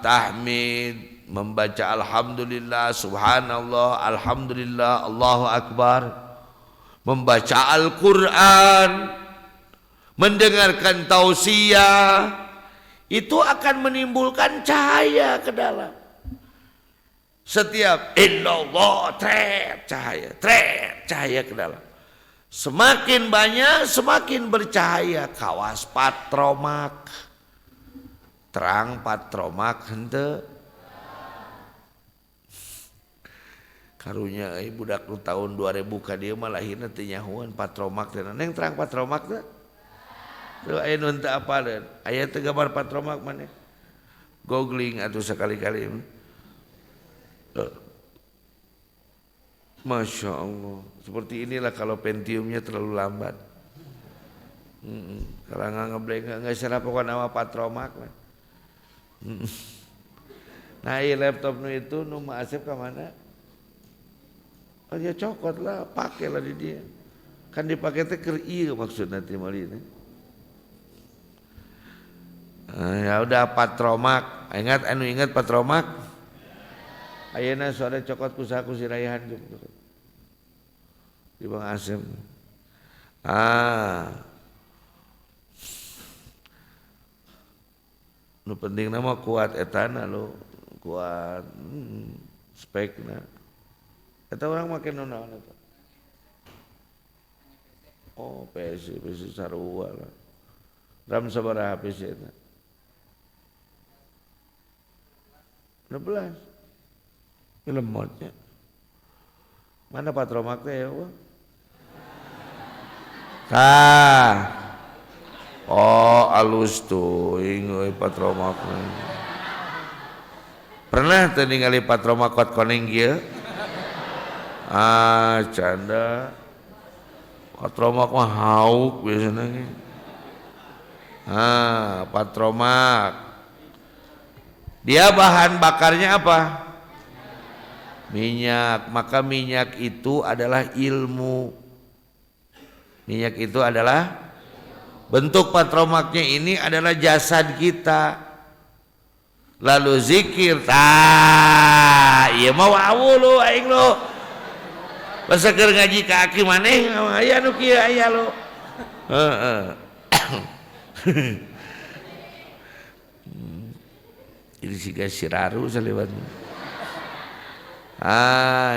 tahmid, membaca alhamdulillah, subhanallah, alhamdulillah, Allahu akbar, membaca Al-Quran, mendengarkan tausiah, itu akan menimbulkan cahaya ke dalam. Setiap illallah cahaya ke dalam. Semakin banyak semakin bercahaya. Kawas patromak, terang patromak henteu. Karunya budak nu tahun 2000 ka dieu mah lahirna teu nyahoan patromak teh. Neng terang patromak teh. Tuh aya nu teu apaleun. Aya teu gambar patromak maneh. Googling atuh sekali-kali. Masya Allah. Seperti inilah kalau Pentiumnya terlalu lambat. Kalau nggak salah pokoknya nama patromak. Nah laptop nu itu nu Asep ke mana? Oh ya cokot lah, pakailah di dia. Kan dipakai teh keur ieu maksudna teh mali ini. Ya udah patromak. Ingat patromak? Ayeuna sore cokot kusaha ku sirayahan gitu. Di Bang Asep. Nu penting nama kuat etana lo, kuat spekna. Eta orang make naon eta? Oh, PC sarua lah. RAM sabaraha PC eta? 16. Lemotnya. Mana patromak teh ya, Bang? Oh alus tuh ingoy patromak. Pernah teu ningali patromak kuat koneng kieu? Canda. Patromak mah hauk biasana ge. Patromak. Dia bahan bakarnya apa? Minyak. Maka minyak itu adalah ilmu. Minyak itu adalah bentuk patromaknya ini adalah jasad kita. Lalu zikir, iya mau awu lu aing lu. Masa keur ngaji ka aki maneh aya nu kieu aya lu. Jadi siga siraru salewatna.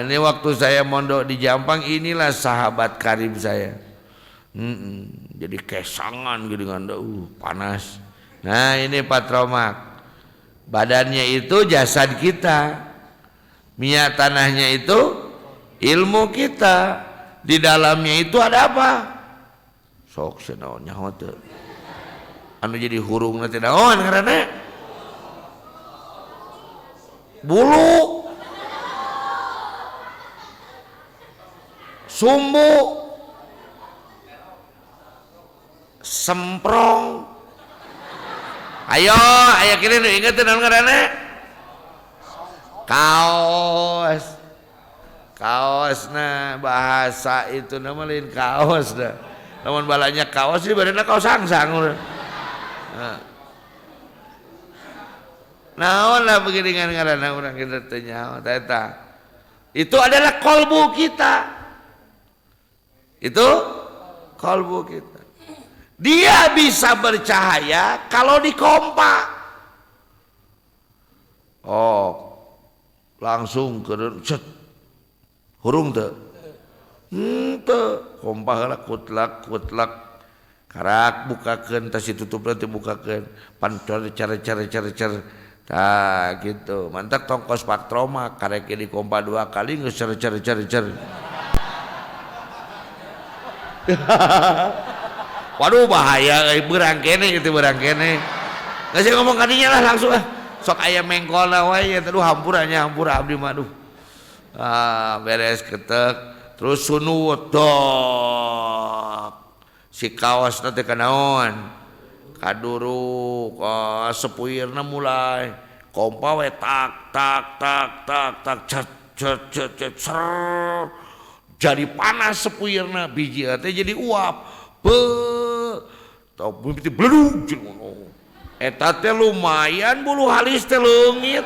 Ini waktu saya mondok di Jampang inilah sahabat karib saya. Jadi kesangan gitu kan, panas. Nah ini patromak, badannya itu jasad kita, minyak tanahnya itu ilmu kita, di dalamnya itu ada apa? Sok senaon nyaho teu. Anu jadi hurung nanti naon karena bulu, sumbu, semprong. Ayo kini nu inget naon ngaranna? Kaosna bahasa itu nama lain kaos dah. Namun balanya kaos di badanna kaos sangsang udah. Naon lah begini ngaranna urang kita teh nyaho eta. Itu adalah kolbu kita. Itu kolbu kita. Dia bisa bercahaya kalau dikompa. Oh, langsung ke cet. Hurung teu? Teu. Kompa heula kutlak. Karak bukakeun tas ditutupna teh bukakeun. Pan cara. Tah gitu. Mantak tongkos patromak karek dikompa 2 kali geus cer. Waduh bahaya berang kene gitu berang kene. Nggak sih ngomong kadinya lah langsung sok aya mengkolna wae aduh hampura abdi mah aduh. Beres ketek terus sunut dok. Si kaos teh kanaon? Kaduruk sepuirna mulai kompa we tak cet jadi panas sepuirna biji teh jadi uap. Tau bibit bledug eta teh lumayan bulu halis teh leungit.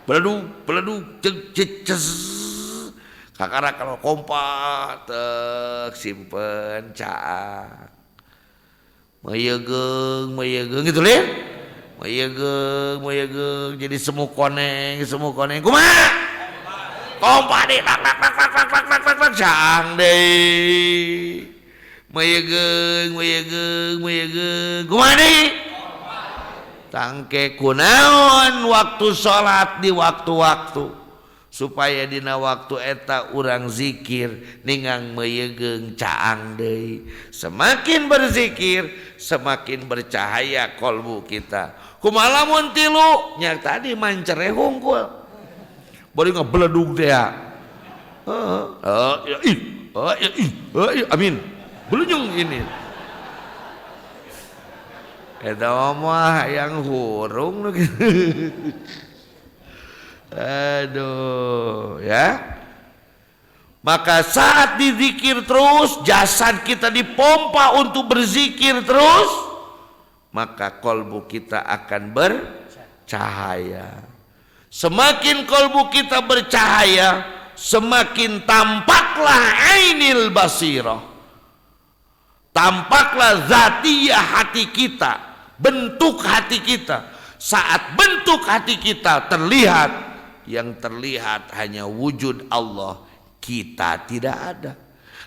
Bledug ces kakara kalau kompa tek simpen caak meyegeung gitu leh meyegeung jadi semu koneng kumaha kompa di tak cang deui meyegeung kumaha deui tangke kunaon waktu salat di waktu-waktu supaya dina waktu eta urang zikir ningang meyegeung caang deui. Semakin berzikir semakin bercahaya kolbu kita. Kumaha lamun tilu nya tadi mancereh hungkul bari ngabeledug teh ya. Amin belunyung ini eta mah yang hurung aduh ya. Maka saat dizikir terus jasad kita dipompa untuk berzikir terus, maka kolbu kita akan bercahaya. Semakin kolbu kita bercahaya, semakin tampaklah ainil basirah, tampaklah zatiyah hati kita, bentuk hati kita. Saat bentuk hati kita terlihat, yang terlihat hanya wujud Allah, kita tidak ada.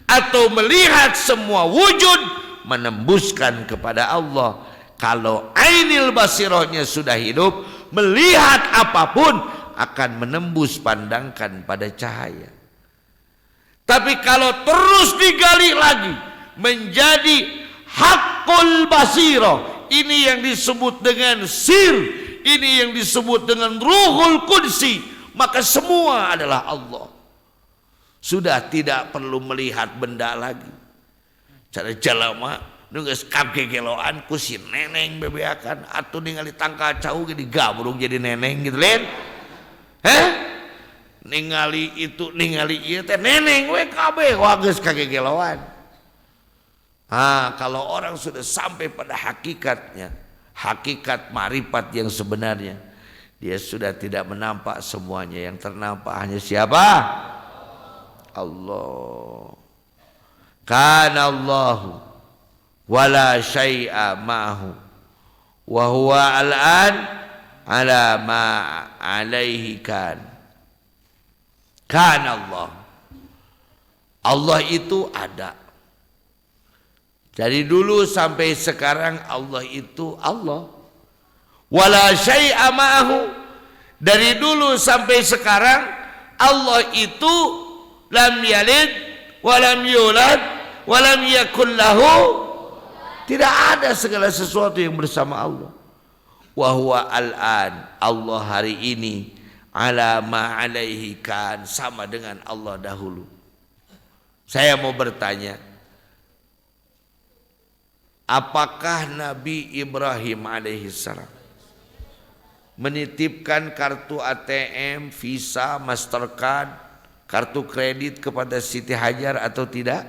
Atau melihat semua wujud menembuskan kepada Allah. Kalau ainil basirahnya sudah hidup, melihat apapun akan menembus pandangkan pada cahaya. Tapi kalau terus digali lagi menjadi hakul basirah, ini yang disebut dengan sir, ini yang disebut dengan ruhul qudsi, maka semua adalah Allah. Sudah tidak perlu melihat benda lagi. Cara jalama nu geus kagegeloan ku si neneng bebeakan atuh ningali tangka cau ge digabrung jadi neneng gitu lain. Ningali itu ningali ieu teh neneng we kabeh wah geus kagegeloan. Kalau orang sudah sampai pada hakikatnya, hakikat marifat yang sebenarnya, dia sudah tidak menampak semuanya, yang ternampak hanya siapa? Allah. Kana Allahu wala syai'a ma'hu wa huwa al-an ala ma alaihi kan. Kana Allah. Allah itu ada. Dari dulu sampai sekarang Allah itu Allah. Wala syai'a ma'hu. Dari dulu sampai sekarang Allah itu lam yalid walam yulad walam yakul lahu. Tidak ada segala sesuatu yang bersama Allah. Wa huwa al-an, Allah hari ini ala ma alaihi kan, sama dengan Allah dahulu. Saya mau bertanya, apakah Nabi Ibrahim alaihissalam menitipkan kartu ATM, Visa, Mastercard, kartu kredit kepada Siti Hajar atau tidak?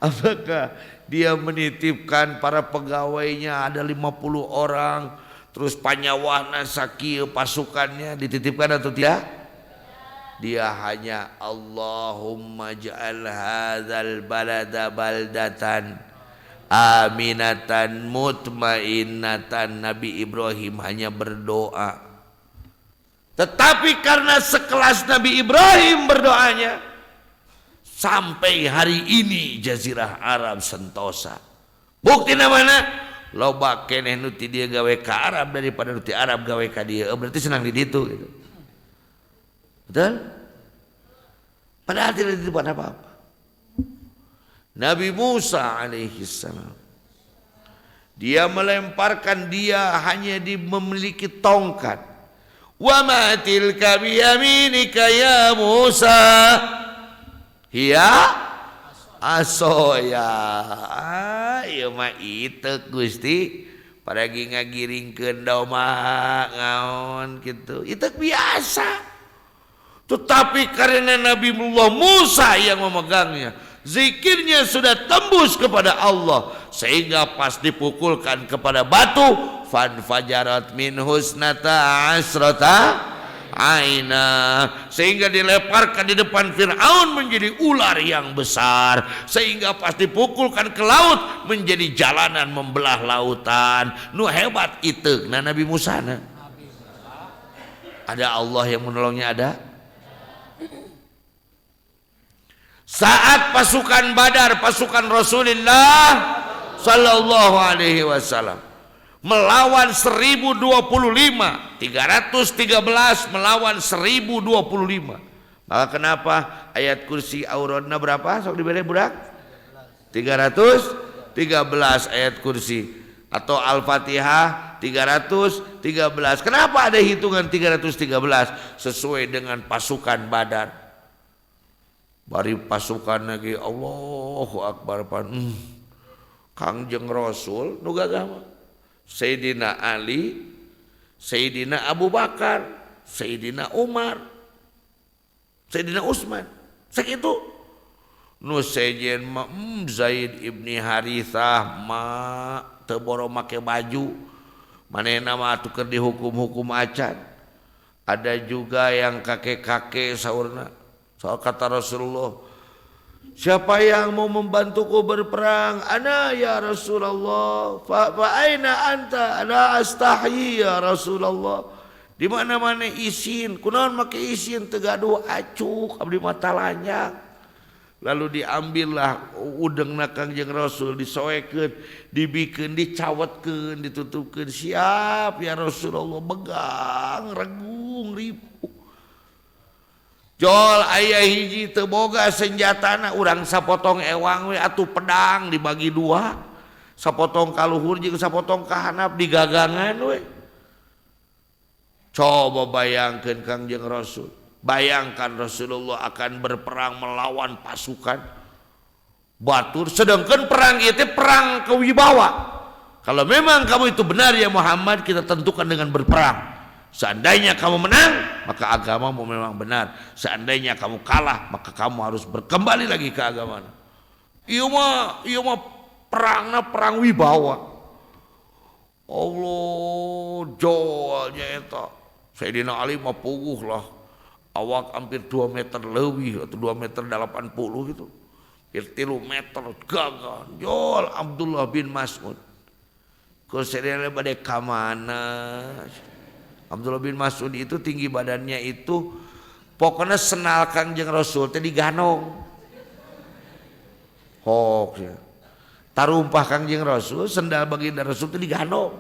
Apakah dia menitipkan para pegawainya ada 50 orang, terus panyawana sakieu pasukannya dititipkan atau tidak? Dia hanya Allahumma ja'al hadzal balada baldatan aminatan mutmainnatan. Nabi Ibrahim hanya berdoa. Tetapi karena sekelas Nabi Ibrahim berdoanya, sampai hari ini Jazirah Arab sentosa. Bukti namanya loba keneh nu ti dia gawe ka Arab daripada nu ti Arab gawe ka dia. Berarti senang di ditu gitu. Betul? Padahal tidak ditipukan apa-apa. Nabi Musa alaihissalam, dia melemparkan, dia hanya memiliki tongkat. Wa ma tilka biyaminika ya Musa? Hiya asoya. Ieu mah itu Gusti paragi ngagiringkeun domba ngaon kitu. Itu biasa. Tetapi karena Nabi Musa yang memegangnya, zikirnya sudah tembus kepada Allah, sehingga pas dipukulkan kepada batu, fanfajarat min husnata asrata aina, sehingga dilemparkan di depan Fir'aun menjadi ular yang besar, sehingga pas dipukulkan ke laut menjadi jalanan membelah lautan. Nu hebat itu nah Nabi Musa na. Ada Allah yang menolongnya, ada. Saat pasukan Badar, pasukan Rasulullah sallallahu alaihi wasallam melawan 1025, 313 melawan 1025. Maka kenapa ayat kursi aurodna berapa? Sok diberi budak? 313 ayat kursi. Atau Al-Fatihah 313. Kenapa ada hitungan 313? Sesuai dengan pasukan Badar. Bari pasukan lagi Allahu Akbar pan. Kangjeng Rasul nu gagah Sayyidina Ali, Sayyidina Abu Bakar, Sayyidina Umar, Sayyidina Utsman. Sakitu nu sejen Zaid ibni Harithah teu boro make baju. Manehna mah atuh dihukum-hukum acan. Ada juga yang kakek-kakek saurna. Soal kata Rasulullah, siapa yang mau membantuku berperang? Ana ya Rasulullah. Fa aina anta? Ana astahyi ya Rasulullah. Di mana-mana isin, kunaon make isin teu gaduh acuk abdi mata lanyak. Lalu diambillah udengna Kangjeng Rasul, disoekeun, dibikeun, dicawetkeun, ditutupkeun. Siap ya Rasulullah, begang, regung, ripu. Jol aya hiji teu boga senjatana, urang sapotong ewang we atuh pedang dibagi dua. Sapotong ka luhur jeung sapotong ka handap digagangan we. Coba bayangkeun Kangjeng Rasul. Bayangkan Rasulullah akan berperang melawan pasukan Batur, sedangkan perang itu perang kewibawa. Kalau memang kamu itu benar ya Muhammad, kita tentukan dengan berperang. Seandainya kamu menang, maka agamamu memang benar. Seandainya kamu kalah, maka kamu harus berkembali lagi ke agama. Ieu mah perang wibawa. Allah jolnya eta. Sayyidina Ali mah puguh lah. Awak hampir 2 meter lebih atau 2 meter 80 gitu. 3 meter gagah. Jol Abdullah bin Mas'ud. Kau serialnya pada kamana? Abdullah bin Mas'ud itu tinggi badannya itu pokoknya senal Kangjeng Rasul tadi ganong. Hoax ya. Tarumpah Kangjeng Rasul, sendal baginda Rasul tadi ganong.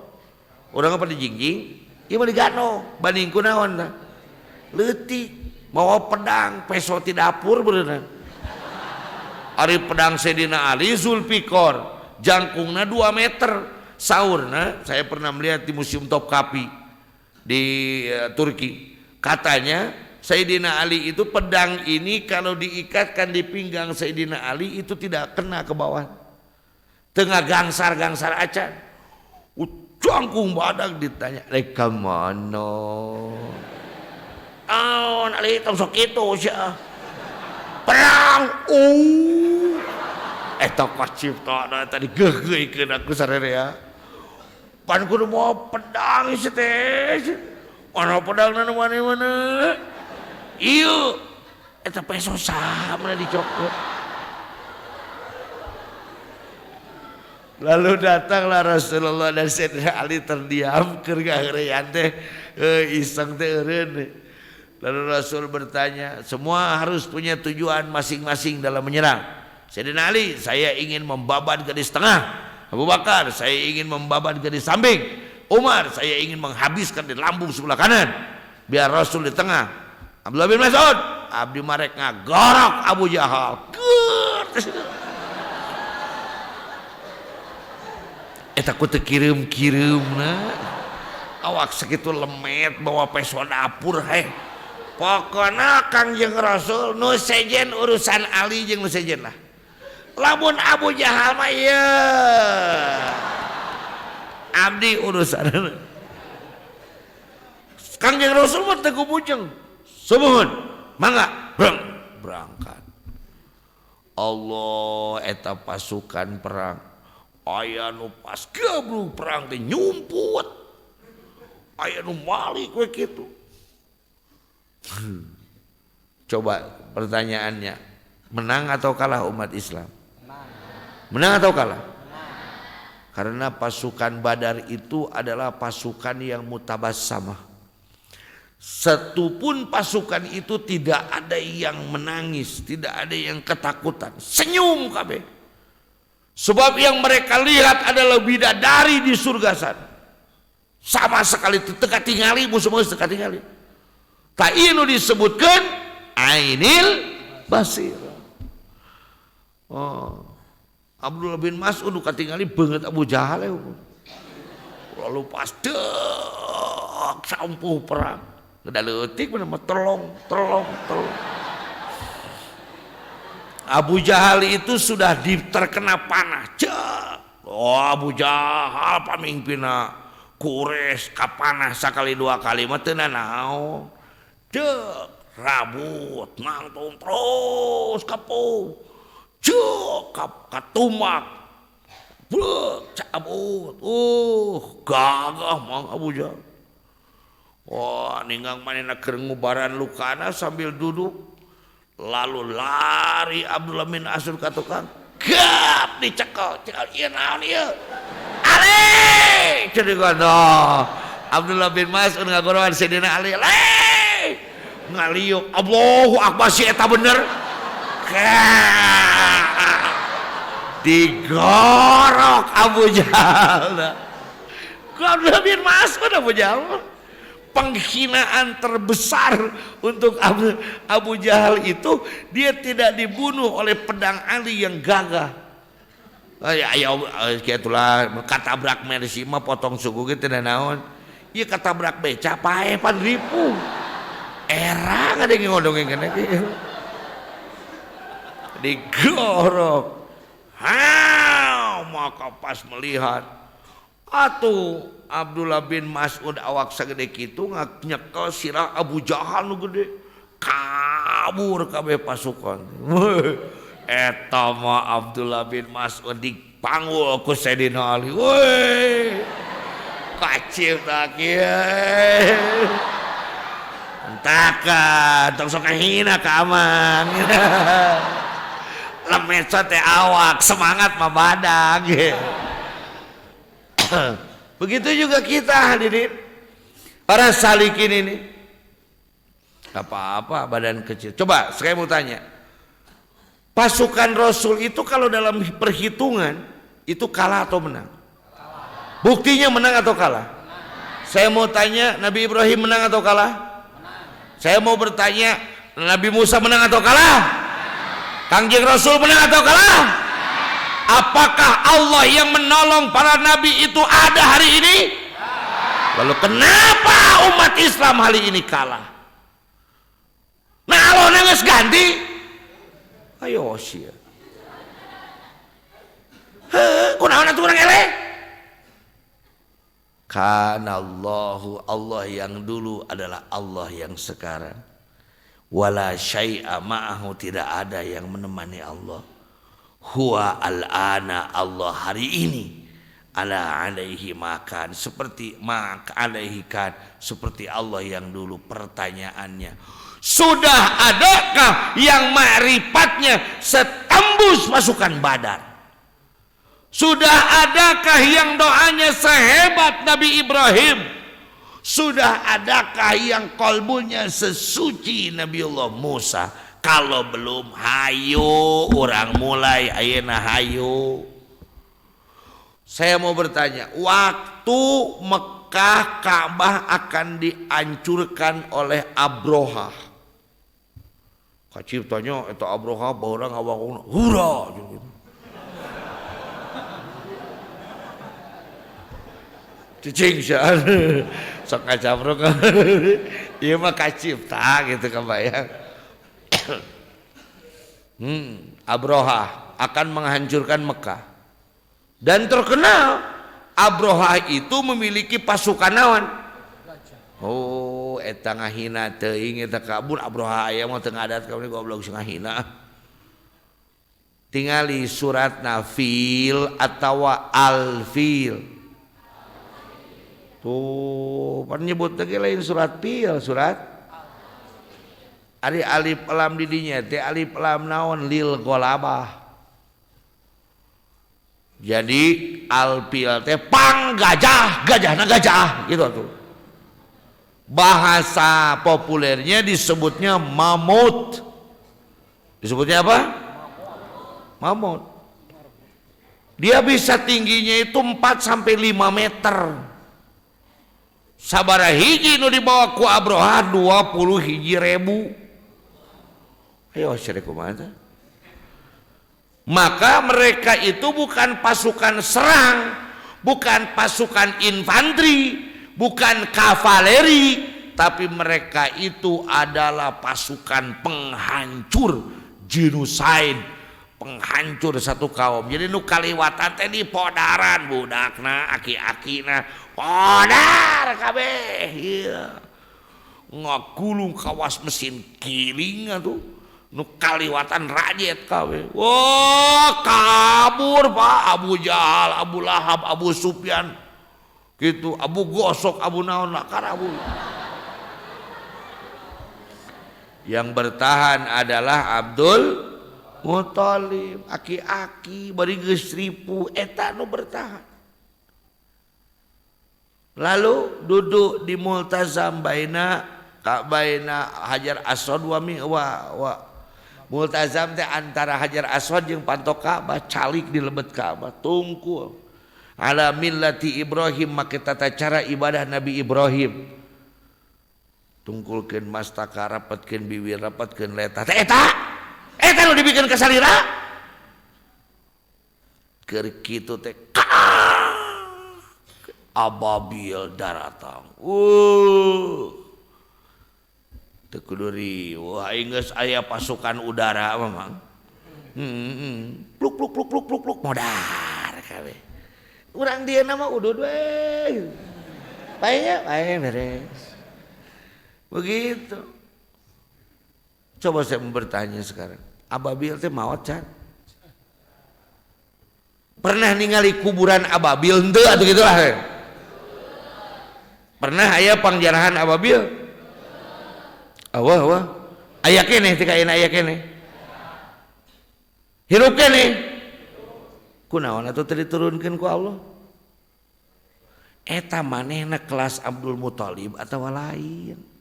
Orang apa dijingjing? Ieu mah diganong. Banding kunaon tah? Leutik. Bawa pedang, peso di dapur beneran. Ari pedang Sayyidina Ali Zulfikar, jangkungna 2 meter. Saurna, saya pernah melihat di Museum Topkapi di Turki. Katanya Sayyidina Ali itu pedang ini kalau diikatkan di pinggang Sayyidina Ali itu tidak kena ke bawah. Tengah gangsar acan. Jangkung badak ditanya, "Reka mana?" Ali sok itu sia. Perang. Eta kaciptana tadi geugeuikeun aku sarerea. Pan kudu mau pedang ieu teh. Ana pedangna nu mana-mana. Ieu eta peso samana dicokot. Lalu datanglah Rasulullah dan Sayyidina Ali terdiam keur gaeurean teh iseng teh eureun. Lalu Rasul bertanya, semua harus punya tujuan masing-masing dalam menyerang. Sayyidina Ali, saya ingin membabat garis tengah. Abu Bakar, saya ingin membabat garis samping. Umar, saya ingin menghabiskan di lambung sebelah kanan. Biar Rasul di tengah. Abdullah bin Mas'ud, abdi marek ngagorok Abu Jahal. Eta ku teu kireum-kireumna. Awak sakitu lemet bawa peso dapur heh. Pokoknya Kangjeng Rasul nu sejen urusan Ali jeung nu sejen lah. Lamun Abu Jahal mah ieu abdi urusan. Kangjeng Rasul mah teu kubujeng. Sumuhun, mangga berangkat. Allah eta pasukan perang. Aya nu pas gablug perang teh nyumput. Aya nu malik we kitu. Coba pertanyaannya, menang atau kalah umat Islam? Menang atau kalah? Karena pasukan Badar itu adalah pasukan yang mutabassamah. Satu pun pasukan itu tidak ada yang menangis, tidak ada yang ketakutan, senyum kabeh. Sebab yang mereka lihat adalah bidadari di surga sana. sama sekali teka tingali musuh-musuh teka tingali. Tak inu disebutkan ainil basirah. Oh, Abdullah bin Mas'ud katingali banget Abu Jahal ya. Lalu pas dek sampuh perang. Ngedaletik bener telong. Abu Jahal itu sudah terkena panah. Oh, Abu Jahal pamimpina Quraisy kapanah sakali dua kali mah teu nanaon. Dek rabut nangtung terus kapo. Cuk katumak. Blek cabut. Gagah mang Abu Jahal. Wah, ninggang manehna keur ngubaran lukana sambil duduk. Lalu lari Abdullah bin Mas'ud ka tukang. Gap dicekel. Ieu naon ieu? Ali! Cedegan Abdullah bin Mas'ud ngagoroan Sayyidina Ali. Ali! Ngaliuk Allahu Akbar si eta bener. Digorok Abu Jahal. Abdullah bin Mas'ud Abu Jahal. Penghinaan terbesar untuk Abu Jahal itu dia tidak dibunuh oleh pedang Ali yang gagah. Itulah katabrak mersi mah potong suku gitu dan naon. Iya katabrak beca pae pan ribu. Era ada yang ngodongin kena gitu. Digorok. Maka pas melihat atuh Abdullah bin Mas'ud awak sagede kitu nyekel sirah Abu Jahal nu gede kabur kabeh pasukan. Eta mah Abdullah bin Mas'ud dipanggul ku Sayyidina Ali. Woi kacil tak kieu. Entakan tong sok ngahina ka amang. Lemet teh awak semangat mah badag. Begitu juga kita hadirin para salikin ini. Apa-apa badan kecil. Coba saya mau tanya, pasukan Rasul itu kalau dalam perhitungan itu kalah atau menang? Buktinya menang atau kalah? Saya mau tanya, Nabi Ibrahim menang atau kalah? Saya mau bertanya, Nabi Musa menang atau kalah? Kangjeng Rasul menang atau kalah? Apakah Allah yang menolong para nabi itu ada hari ini? Lalu kenapa umat Islam hari ini kalah? Nah Allah nangis ganti. Ayo sih. Kunaon atuh urang eleh? Kana Allahu Allah yang dulu adalah Allah yang sekarang. Wala syai'a ma'ahu, tidak ada yang menemani Allah. Huwa al-ana Allah hari ini ala alaihi makan seperti alaihi kan seperti Allah yang dulu. Pertanyaannya, sudah adakah yang ma'rifatnya setembus pasukan Badar? Sudah adakah yang doanya sehebat Nabi Ibrahim? Sudah adakah yang kolbunya sesuci Nabiullah Musa? Kalau belum, hayo orang mulai ayeuna hayo. Saya mau bertanya, waktu Mekah Ka'bah akan dihancurkan oleh Abroha. Kacip tanya itu Abroha baurang awak hura gitu. Cicing syaar sok ngacamruk. Ieu mah kacipta gitu kebayang. Abroha akan menghancurkan Mekah. Dan terkenal Abroha itu memiliki pasukan naon? Oh, eta ngahina teuing eta kabur Abroha aya mah teu ngadat ka goblok sing ngahina. Tingali suratna Fil atawa Al-Fil. Tuh, pan nyebut teh lain surat Fil, surat ari alif lam di dinya teh alif lam naon lil golabah. Jadi alfil teh pang gajah, gajahna gajah gitu tuh. Bahasa populernya disebutnya mamut. Disebutnya apa? Mamut. Dia bisa tingginya itu 4 sampai 5 meter. Sabaraha hiji nu dibawa ku Abroha 20.000. Ayo syarek kumaha. Maka mereka itu bukan pasukan serang, bukan pasukan infanteri, bukan kavaleri, tapi mereka itu adalah pasukan penghancur, genocide, penghancur satu kaum. Jadi nu kaliwatan teh di podaran budakna, aki-akina podar kabeh. Iya. Ngagulung kawas mesin giling atuh. Nu kaliwatan rajet kabeh. Wah, kabur Pak Abu Jahal, Abu Lahab, Abu Sufyan. Gitu, Abu Gosok, Abu naon lah karabul. Yang bertahan adalah Abdul Muthalib, aki-aki bari geus 1000 eta nu bertahan. Lalu duduk di multazam baina Hajar Aswad wa multazam teh antara Hajar Aswad jeung pantok Ka'bah, calik di lebet Ka'bah, tungkul. Ala millati Ibrahim, make tata cara ibadah Nabi Ibrahim. Tungkulkeun mastaka, rapatkeun bibir, rapatkeun leta. Eta nu dibikeun ka salira. Keur kitu teh ababil daratang. Teu kudu riweuh, aing geus aya pasukan udara memang. Pluk pluk pluk pluk pluk pluk modar kabeh. Urang dia nama udud we. Bae beres. Begitu. Coba saya bertanya sekarang, ababil teh maot can? Pernah ningali kuburan ababil henteu atuh gitulah. Pernah aya pangjarahan ababil? Awah. Aya keneh teh kaina aya keneh. Hirup keneh. Kunaon atuh teu diturunkeun ku Allah? Eta manehna kelas Abdul Muthalib atawa lain?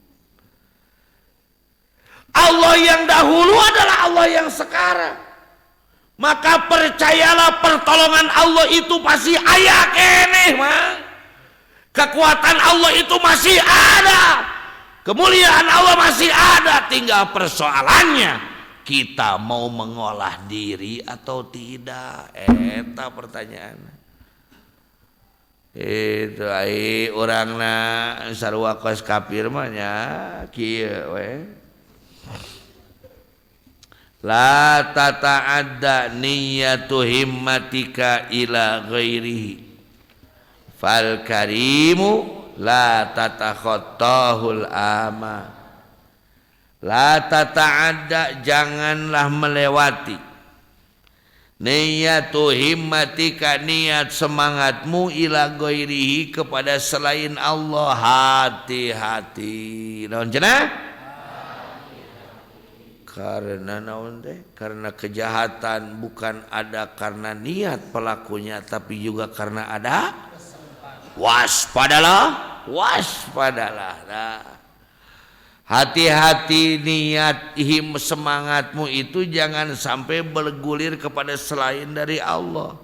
Allah yang dahulu adalah Allah yang sekarang. Maka percayalah pertolongan Allah itu pasti aya keneh, Mang. Kekuatan Allah itu masih ada. Kemuliaan Allah masih ada, tinggal persoalannya kita mau mengolah diri atau tidak. Eta pertanyaan. Itu ai urangna sarua kos kafir mah nya kieu we. La tata'adda niyyatu himmatika ila ghairihi. Fal karimu la tatakhattahul ama. La tata'adda, janganlah melewati niyatu himmatika, niat semangatmu ila ghairihi, kepada selain Allah. Hati-hati. Naon cenah? Karena naon teh? Karena kejahatan bukan ada karena niat pelakunya, tapi juga karena ada waspadalah. Nah, hati-hati niat semangatmu itu jangan sampai bergulir kepada selain dari Allah.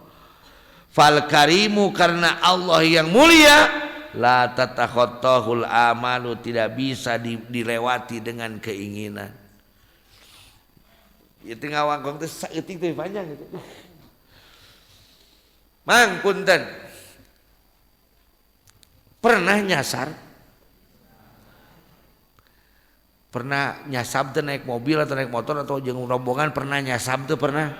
Fal karimu, karena Allah yang mulia, la tatakhattahul amalu, tidak bisa dilewati dengan keinginan. Itu ngawangkong teh saeutik teh panjang gitu. Mang punten. Pernah nyasar? Pernah nyasab teh naik mobil atau naik motor atau jeung rombongan pernah nyasab teh pernah?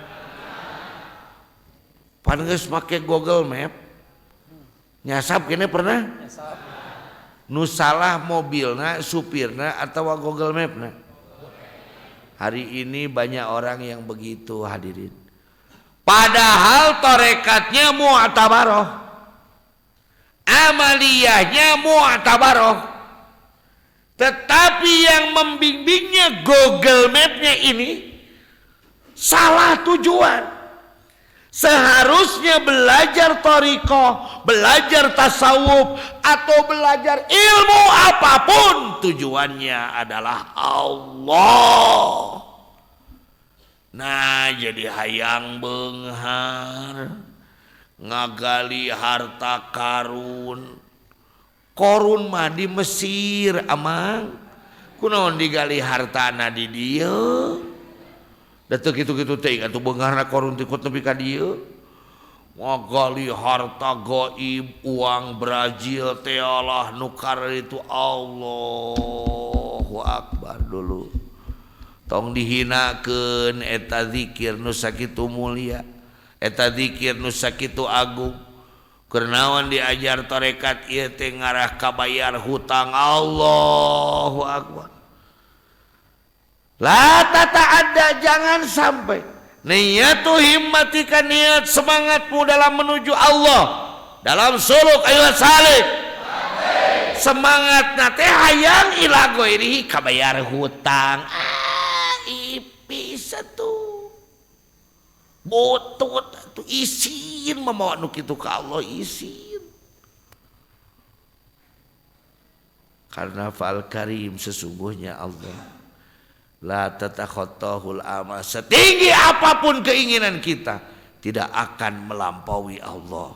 Pan geus make Google Map. Nyasab kene pernah? Nyasab. Nu salah mobilna, supirna atawa Google Mapna? Hari ini banyak orang yang begitu, hadirin. Padahal tarekatnya mu'tabaroh, amaliyahnya mu'tabaroh, tetapi yang membimbingnya Google Map-nya ini salah tujuan. Seharusnya belajar thariqah, belajar tasawuf, atau belajar ilmu apapun, tujuannya adalah Allah. Nah, jadi hayang beunghar, ngagali harta karun, Korun mah di Mesir amang. Kunaon digali hartana di dieu. Da teu kitu-kitu teh atuh beungarna korun teh ikut nepi ka dieu. Ngagali harta gaib, uang Brazil teh Allah nukar itu Allahu Akbar dulu. Tong dihinakeun eta zikir nu sakitu mulia, eta zikir nu sakitu agung. Kernawan diajar tarekat ieu teh ngarah ka bayar hutang Allahu Akbar. La tata'adda, jangan sampai niyatu himmatika, niat semangatmu dalam menuju Allah, dalam suluk ayo salih. Semangat nate hayang ila goirihi kabayar hutang. Ipis atuh. Botot atuh isin mamawa nu kitu ka Allah isin. Karena fal karim sesungguhnya Allah la tatakhattahul amal, setinggi apapun keinginan kita tidak akan melampaui Allah.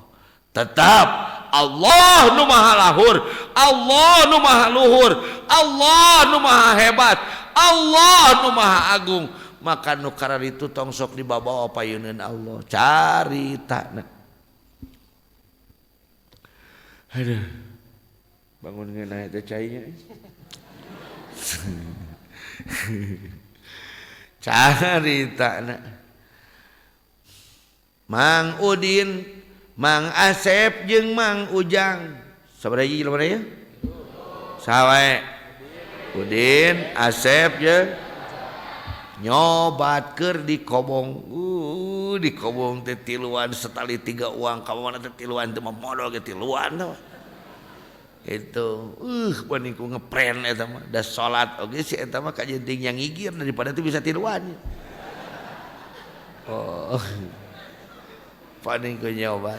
Tetap Allah nu maha lahur, Allah nu maha luhur, Allah nu maha hebat, Allah nu maha agung. Maka nu karar itu tong sok dibawa payeuneun Allah caritana. Aduh, bangun ngeunah teh cainya. Caritana Mang Udin, Mang Asep jeung Mang Ujang sabaraha hiji ya? Sawae. Udin, Asep jeung nyobat keur di Kobong. Di Kobong teh tiluan setali 3 uang, ka mana teh tiluan teh modal ge tiluan tah. Itu paling ku ngepren eta mah da salat oge si eta mah kajenting yang ngigir daripada teu bisa tiluan. Oh. Paling ku nyoba.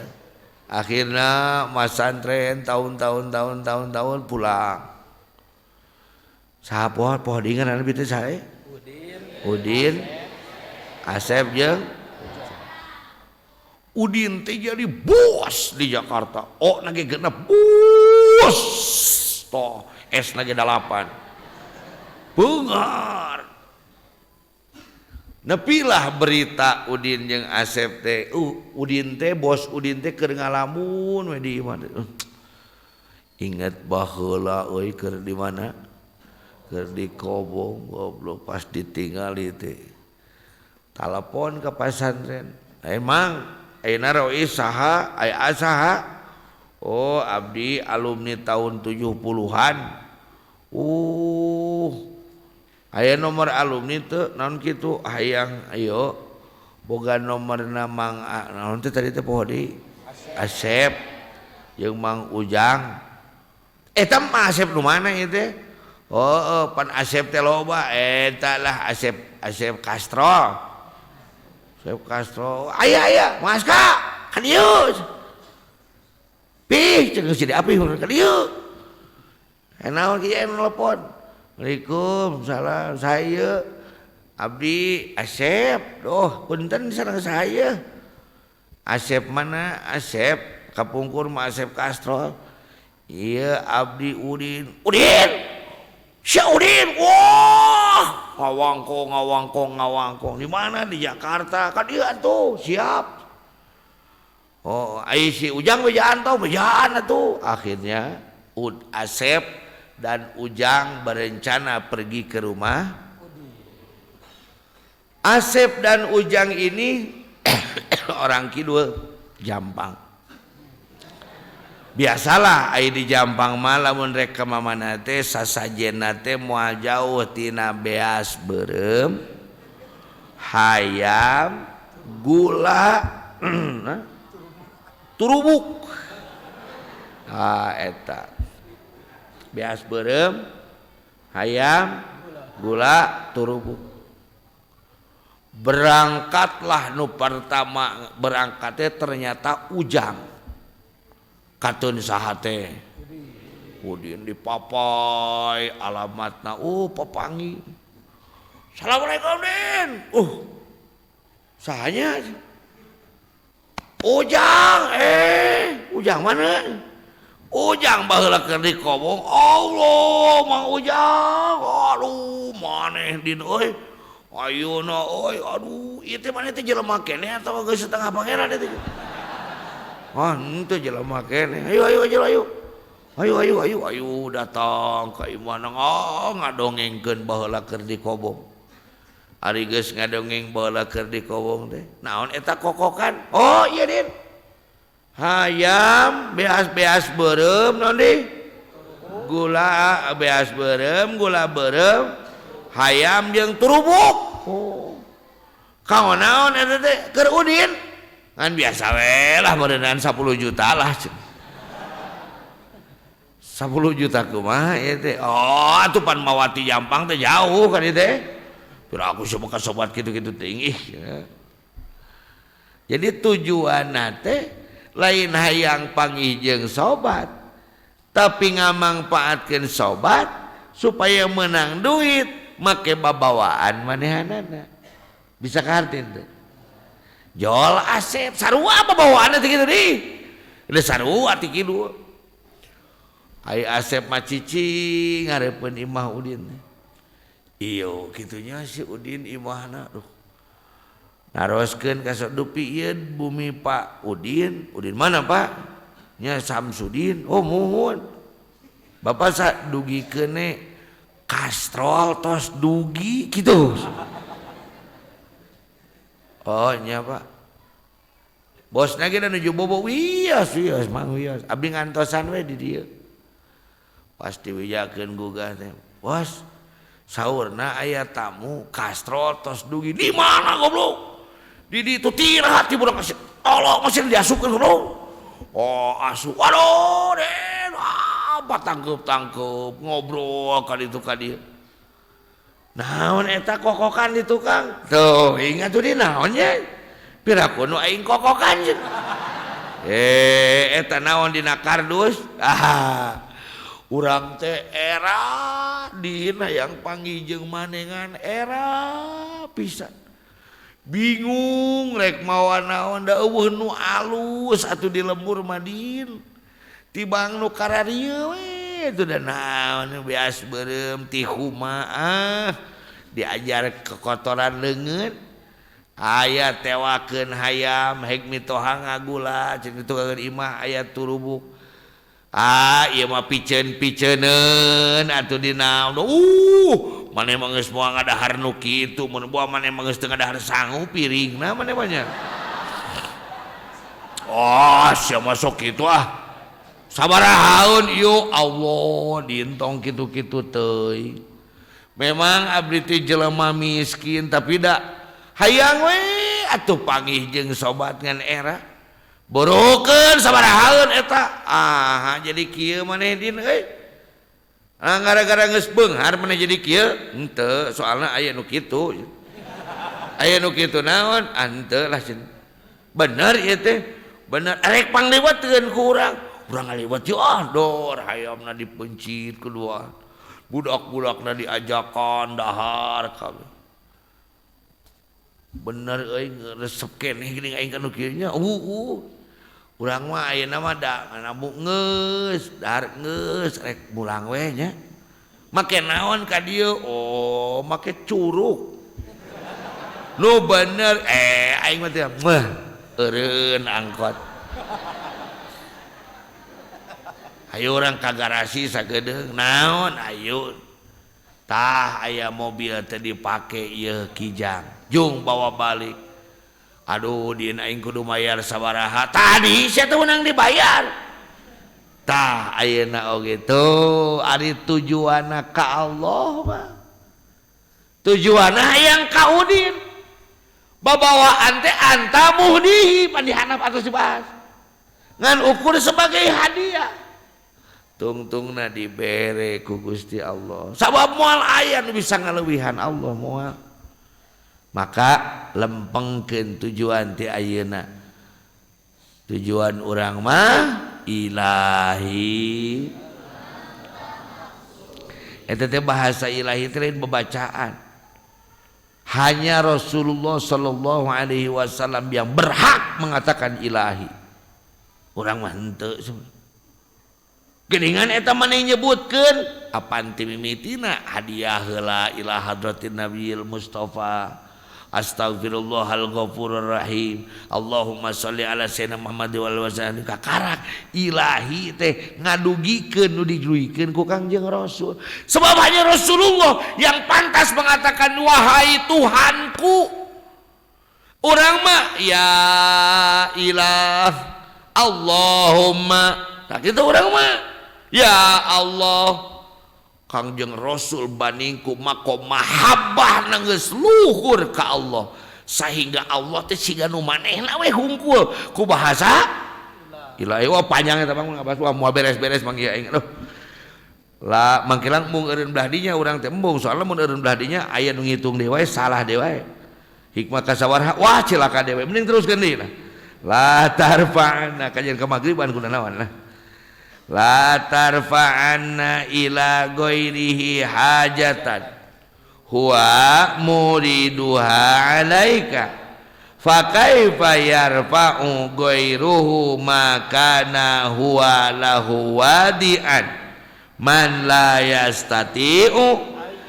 Akhirna masantren tahun-tahun pulang. Saha poho dingan anu biteu sae? Udin, Asep jeung Udin teh jadi bos di Jakarta. Oh nage genep bos. Toh S nage 8. Beungar. Nepilah berita Udin jeung Asep teh. Udin teh bos Udin teh keur ngalamun we di mana. Ingat baheula euy keur di mana? Keur di Kobong goblok pas ditinggali teh. Telepon ke pesantren. Emang ayeuna roi saha, aya saha? Oh, abdi alumni tahun 70-an. Aya nomor alumni teu naon kitu hayang ayo boga nomorna Mang naon teh tadi teh poho deui? Asep jeung Mang Ujang. Eta mah Asep nu mana ieu teh? Oh, pan Asep teh loba eta lah Asep Castro. Asep Castro, aya Mas Kak, ka dieu. Pih, ceuk si Apih ka dieu. Naon kieu nelpon. Waalaikumsalam, saya abdi Asep. Doh, punten sareng saya. Asep mana? Asep kapungkur mah Asep Castro. Iya, abdi Udin. Udin. Syah Udin. Wah, ngawangkong. Di mana? Di Jakarta. Kan dia tuh, siap. Oh, ai si Ujang bejaan tau, bejaan atuh. Akhirnya Asep dan Ujang berencana pergi ke rumah. Asep dan Ujang ini orang kidul Jampang. Biasalah ai di Jampang mah lamun rek ka mamana teh sasajenna teh moal jauh tina beas beureum, hayam, gula, turubuk. Eta. Beas beureum, hayam, gula, turubuk. Berangkatlah nu pertama berangkatnya ternyata Ujang. Katun saha teh? Udin dipapai alamatna. Papangi. Assalamualaikum Din. Sahanya? Ujang. Ujang mana? Ujang baheula keur dikobong Allah Mang Ujang aduh maneh din euy ayeuna euy aduh ieu teh maneh teh jelema keneh atawa geus setengah pangeran teh henteu jelema keneh ayo datang ka imah ngadongengkeun baheula keur dikobong ari geus ngadongeng baheula keur dikobong teh naon eta kokokan oh iya din hayam beas beureum naon di gula beas beureum gula beureum hayam jeung turubuk oh kaon naon eta teh keur udin kan biasa we lah berenang 10 juta lah 10 juta kumaha ieu teh oh atuh pan mawati Jampang teh jauh kan ieu teh pira aku coba ka sobat kitu-kitu teuing ya. Jadi tujuanna teh lain hayang panggih jeung sobat tapi ngamangpaatkeun sobat supaya menang duit make babawaan manehanana bisa kahartin teh Jol Asep sarua babawaanna teh kitu deui da sarua ti kitu ai Asep mah cicing ngarepeun imah Udin iyo kitunya si Udin imahna duh naroskeun ka dupi ieu bumi Pak Udin mana Pak nya Samsudin oh muhun Bapak dugikeun kastrol tos dugi kitu oh nya Pak bosna ge nuju bobo wios mang wios abdi ngantosan we di dieu pasti wijakeun gugah teh bos saurna aya tamu kastrol tos dugi di mana goblok di itu tirahat ti budak masih Allah masih diasupkeun goblok oh asup aduh den apa tangkep ngobrol ka ditu ka dieu naon eta kokokan di tukang tuh ingat tuh di naon nya piraku nu aing kokokan eta naon dina kardus urang teh era dina yang panggih jeung manengan era pisan bingung rek mawan naon da eueuh nu alus atuh di lembur madin tibang nu kararieu we itu da naon beas beureum ti humaah diajar kekotoran leungeun aya tewakeun hayam hek mitoha ngagula cenah kitu ka imah aya turubuk ieu mah piceun-piceuneun atuh dina maneh mah geus moal ngadahar nu kitu mun boa maneh mah geus teu ngadahar sangu piringna maneh mah nya sia masuk kitu sabarahaun ieu Allah dintong kitu-kitu teuing memang abdi teh jelema miskin tapi da hayang we atuh panggih jeung sobat ngan era borokeun sabarahaun eta jadi kieu maneh din gara-gara geus beunghar maneh jadi kieu henteu soalna aya nu kitu naon henteu lah bener ieu teh bener arek pangliwatkeun ku urang ngaliwat ieu dor hayamna dipencit kedua budak-budakna diajakan dahar kabeh bener euy resep keneh geuning aing kana kieu nya urang mah ayeuna mah da ngamuk geus dahar geus rek mulang we nya make naon ka dieu make curug nu bener aing mah teh eureun angkot ayo urang ka garasi sagedeung naon ayo tah aya mobil teh dipake ieu kijang jung bawa balik aduh dieun aing kudu mayar sabaraha tadi sia teh menang dibayar tah ayeuna oge tuh ari tujuanna ka Allah mah tujuanna hayang ka Udin babawaan teh anta muhdihi pan dihanap atus dibahas ngan ukur sebagai hadiah tungtungna dibere ku Gusti Allah sabab moal aya nu bisa ngaleuwihan Allah moal maka lempengkeun tujuan ti ayeuna tujuan urang mah ilahi eta teh bahasa ilahi teh lain bebacaan hanya Rasulullah sallallahu alaihi wasallam yang berhak mengatakan ilahi urang mah henteu geningan eta maneh nyebutkeun apanti mimitina hadiah heula ila hadratin nabiyil mustafa. Astaghfirullahal ghafurur rahim. Allahumma sholli ala sayyidina Muhammad wal wasallam. Kakarak ilahi teh ngadugikeun nu dijuikeun ku Kangjeng Rasul. Sebab hanya Rasulullah yang pantas mengatakan wahai Tuhanku. Urang mah ya ilah Allahumma. Nah kitu urang mah ya Allah. Kangjeng Rasul bandingku makom mahabbah nanggeus luhur ka Allah sehingga Allah teh siga nu manehna we hungkul ku bahasa ilahi. Wah panjang eta mah ngabas moal beres-beres manggi aing lah mangkilang mung eureun belah dinya urang teh embung soalna mun eureun belah dinya aya nu ngitung deui wae salah deui wae hikmah kasawarha wah cilaka deui mending teruskeun deui la tarfa'na kajian ka magriban kuna naon lah la tarfa'anna ila ghairihi hajatan huwa muriduha alaika fa kaifa yarfa'u ghairuhu ma kana huwa lahu wadi'an man la yastati'u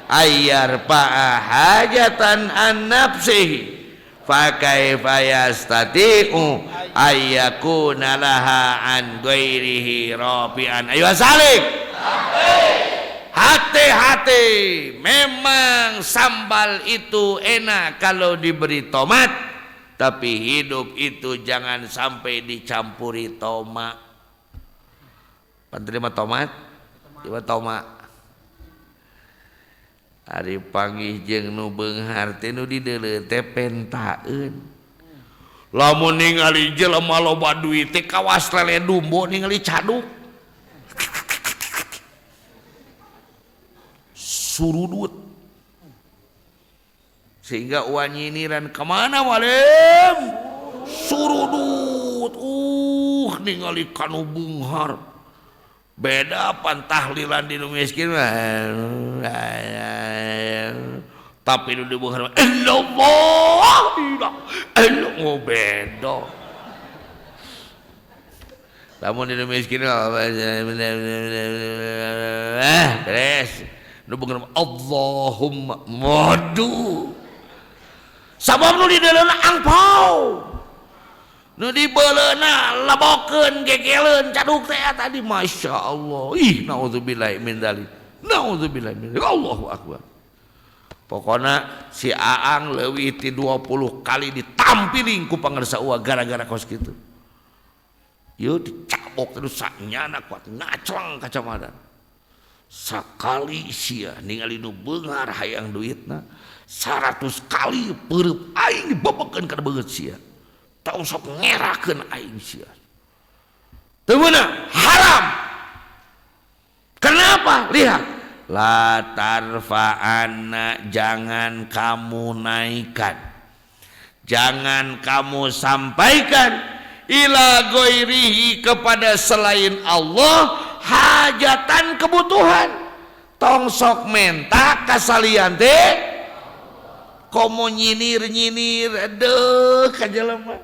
ayyarfa'a hajatan an nafsihi fa kaifa yastati'u ayyakuna laha an ghairihi rafi'an. Ayo salik. Hati-hati, memang sambal itu enak kalau diberi tomat, tapi hidup itu jangan sampai dicampuri tomat. Panterima tomat? Tiba tomat. Ari panggih jeung nu beunghar teh nu dideuleu teh pentaeun. Lamun ningali jelema loba duit teh kawas lele dumbo ningali caduk. Surudut. Sehingga nyiniran kemana walem? Surudut. Ningali kanu beunghar. Beda pantahlilan di nu miskin tapi nu di beunghar Allah Allah beda. Lamun di nu miskin beres nu beunghar Allahumma madu sabab nu di dalam angpau nu dibeuleuna lebokeun gegeleun caduk teh tadi masya Allah. Ih naudzubillahi min dzalik. Naudzubillahi min dzalik. Allahu akbar. Pokona si Aang leuwih ti 20 kali ditampiling ku pangarsa uwa gara-gara kos kitu. Ieu dicabok terus sanyana kuat ngaclang kacamata. Sakali sia ningali nu beunghar hayang duitna 100 kali peureub aing dibobokeun ka beungeut sia. Tau sok ngerakeun aing sia. Teu beunang haram. Kenapa? Lihat. La tarfa'anna, jangan kamu naikkan. Jangan kamu sampaikan ila ghairihi kepada selain Allah hajatan kebutuhan. Tong sok menta kasalian teh komo nyinir-nyinir aduh ka jelema.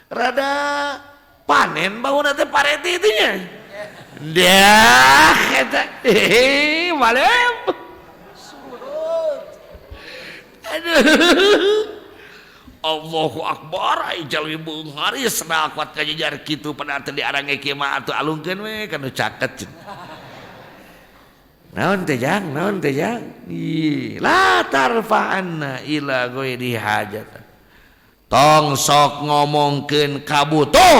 Rada panen bauna teh pareti itu nya. Dah eta malem. Aduh. Allahu akbar ai jalmi beunghar ieu sedang kuat kajejar kitu pada teu diarange kieu mah atuh alungkeun we kana caket. Naon teh jang? Naon teh jang? La tarfa'anna ila ghairi hajat. Tong sok ngomongkeun kabutuh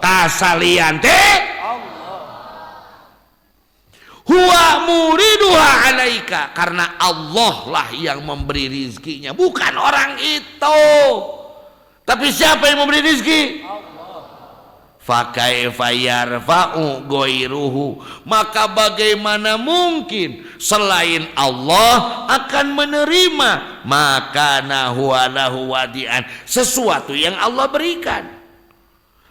kasalian teh huwa muriduha alaika, karena Allah lah yang memberi rizkinya, bukan orang itu. Tapi siapa yang memberi rizki? Fa kaifa yarfa'u ghairuhu, maka bagaimana mungkin selain Allah akan menerima maka huwa lahu wadi'an, sesuatu yang Allah berikan.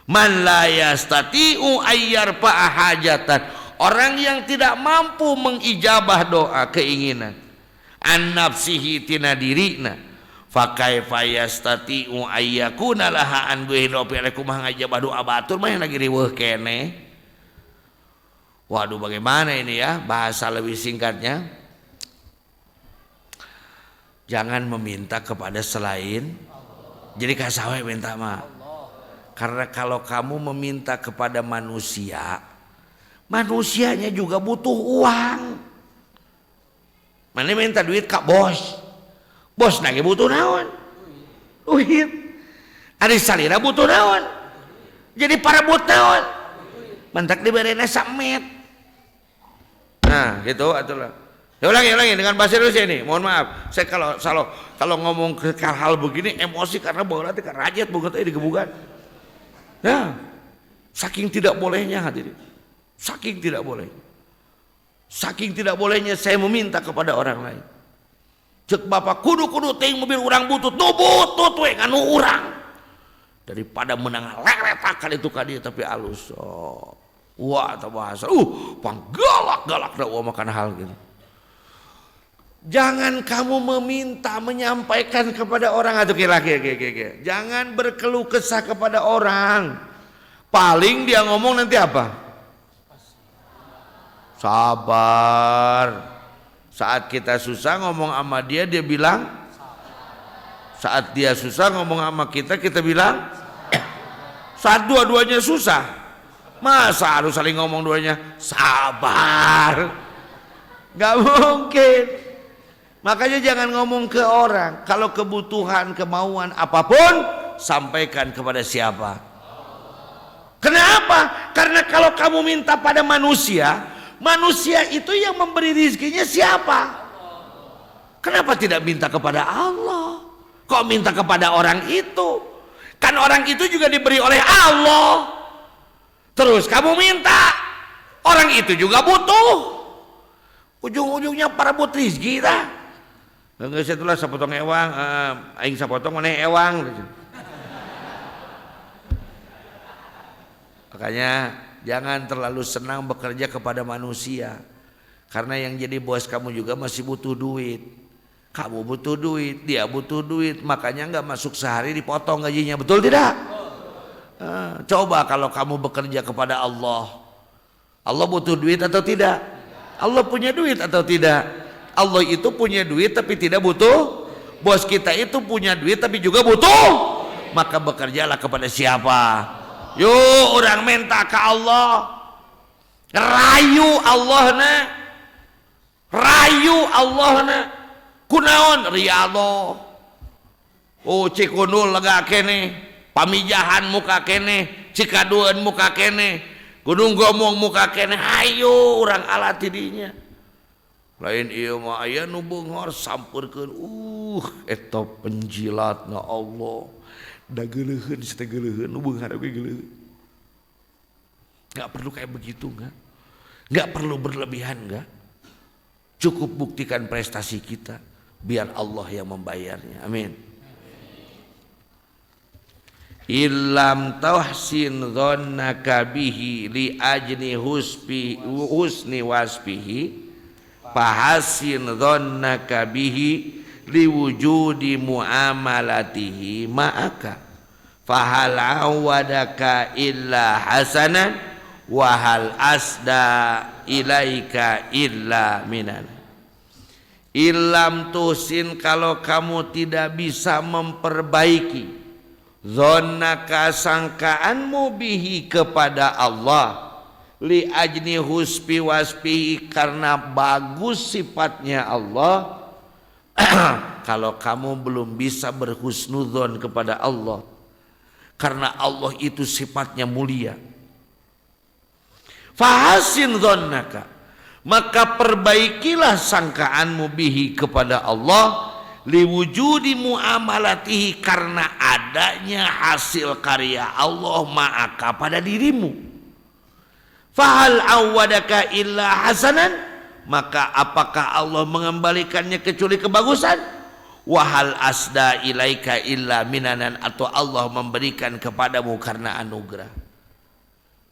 Man la yastati'u ayyarfa'a hajatan, orang yang tidak mampu mengijabah doa keinginan an nafsihi tina dirina, fa kaifa yastati'u ayyakuna laha an ghairu fi alaikum ngajabah doa batur mah lagi riweuh keneh. Waduh, bagaimana ini ya bahasa lebih singkatnya? Jangan meminta kepada selain. Jadi kasawe minta mah. Karena kalau kamu meminta kepada manusia, manusianya juga butuh uang. Mana minta duit ke bos, bos lagi butuh naon? Duit. Ari salira butuh naon? Jadi para butuh naon? Mantak diberena samet. Nah, gitu atulah. Ya ulangi dengan bahasa Indonesia ini. Mohon maaf, saya kalau ngomong ke hal begini emosi karena bola teh rajat boga teh digebugan. Ya, saking tidak bolehnya hadirin. Saking tidak boleh. Saking tidak bolehnya saya meminta kepada orang lain. Cek bapak kudu ting mobil orang butut, nu butut we nganu urang. Daripada menang leletakan itu ka dieu tapi alus. Oh. Wah, eta bahasa. Panggalak-galak da makan hal gitu. Jangan kamu meminta menyampaikan kepada orang atau kira-kira. Jangan berkeluh kesah kepada orang. Paling dia ngomong nanti apa? Sabar. Saat kita susah ngomong sama dia bilang. Saat dia susah ngomong sama kita bilang. Saat dua-duanya susah, masa harus saling ngomong duanya? Sabar. Gak mungkin. Makanya jangan ngomong ke orang. Kalau kebutuhan, kemauan apapun, sampaikan kepada siapa? Kenapa? Karena kalau kamu minta pada manusia, manusia itu yang memberi rizkinya siapa? Kenapa tidak minta kepada Allah? Kok minta kepada orang itu? Kan orang itu juga diberi oleh Allah. Terus kamu minta, orang itu juga butuh. Ujung-ujungnya para but rizki dah. Enggak saya tulah sapotong ewang, aing sapotong maneh ewang. Makanya jangan terlalu senang bekerja kepada manusia. Karena yang jadi bos kamu juga masih butuh duit. Kamu butuh duit, dia butuh duit. Makanya enggak masuk sehari dipotong gajinya, betul tidak? Coba kalau kamu bekerja kepada Allah. Allah butuh duit atau tidak? Allah punya duit atau tidak? Allah itu punya duit tapi tidak butuh. Bos kita itu punya duit tapi juga butuh. Maka bekerjalah kepada siapa? Yuk orang minta ke Allah. Rayu Allah na. Rayu Allah na. Kunaon riyadho. Oh cikunul lega kene. Pamijahan muka kene. Cikaduan muka kene. Gunung Gomong muka kene. Hayu orang alat tidinya. Lain ieu mah aya nu beunghar sampurkeun eta penjilatna Allah da geuleuheun sia teh geuleuheun nu beunghar oge geuleuheun. Enggak perlu kayak begitu enggak perlu berlebihan enggak. Cukup buktikan prestasi kita biar Allah yang membayarnya. Amin. Illam tahsin dhannaka bihi li ajni husni wasfihi fahasin dhannaka bihi liwujudi muamalatihi ma'aka fahal awadaka illa hasanan wahal asda ilaika illa minan. Illam tuhsin, kalau kamu tidak bisa memperbaiki dhannaka sangkaanmu bihi kepada Allah li ajni huspi waspihi karena bagus sifatnya Allah. Kalau kamu belum bisa berhusnudzon kepada Allah karena Allah itu sifatnya mulia, fahasin dhannaka, maka perbaikilah sangkaanmu bihi kepada Allah liwujudi muamalatihi karena adanya hasil karya Allah ma'aka pada dirimu. Fahal awadaka illa hasanan, maka apakah Allah mengembalikannya kecuali kebagusan? Wahal asda ilaika illa minanan, atau Allah memberikan kepadamu karena anugerah.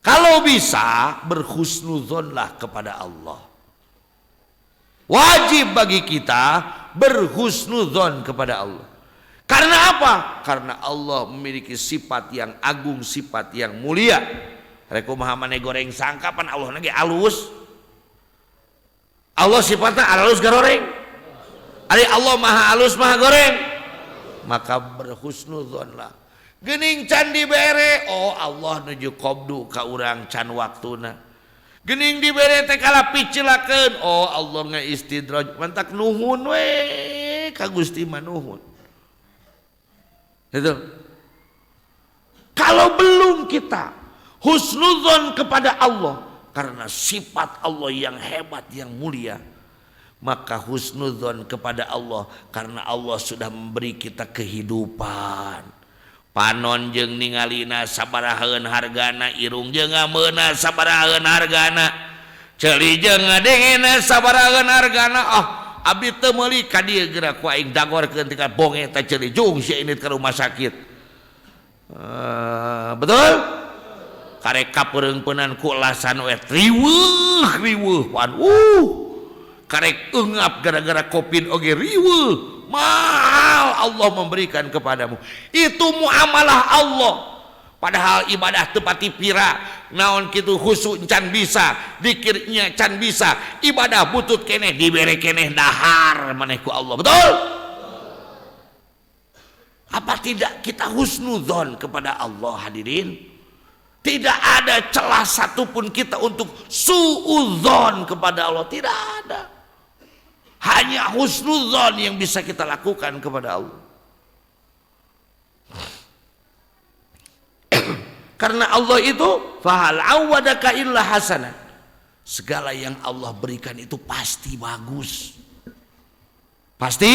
Kalau bisa berhusnudzonlah kepada Allah. Wajib bagi kita berhusnudzon kepada Allah. Karena apa? Karena Allah memiliki sifat yang agung, sifat yang mulia. Rek kumaha maneh goreng sangka pan Allah ge alus. Allah sifatna alus garoreng. Ari Allah maha alus maha goreng. Maka berhusnudzon lah. Geuning can dibere, oh Allah nuju qabdu ka urang can waktuna. Geuning dibere teh kala picilakeun, oh Allah ngaistidraj mantak nuhun we ka Gusti mah nuhun. Itu. Kalau belum kita husnudzon kepada Allah karena sifat Allah yang hebat yang mulia, maka husnudzon kepada Allah karena Allah sudah memberi kita kehidupan. Panon jeung ningalina sabaraheun hargana, irung jeung ngameuna sabaraheun hargana, ceuli jeung ngadengena sabaraheun hargana. Oh, abdi teu meuli ka dieu geura ku aing dagorkeun tika bonge eta ceuli jung si ini ke rumah sakit. Betul? Karek kapereungpeunan ku ulasan we riweuh pan. Karek eungap gara-gara Covid oge riweuh. Mahal Allah memberikan kepadamu. Itu muamalah Allah. Padahal ibadah tepati pira, naon kitu khusyuk can bisa, zikirnya can bisa, ibadah butut keneh dibere keneh dahar maneh ku Allah. Betul? Apa tidak kita husnudzon kepada Allah hadirin? Tidak ada celah satupun kita untuk suudzon kepada Allah, tidak ada. Hanya husnudzon yang bisa kita lakukan kepada Allah. Karena Allah itu fahal awadaka illa hasanah. Segala yang Allah berikan itu pasti bagus. Pasti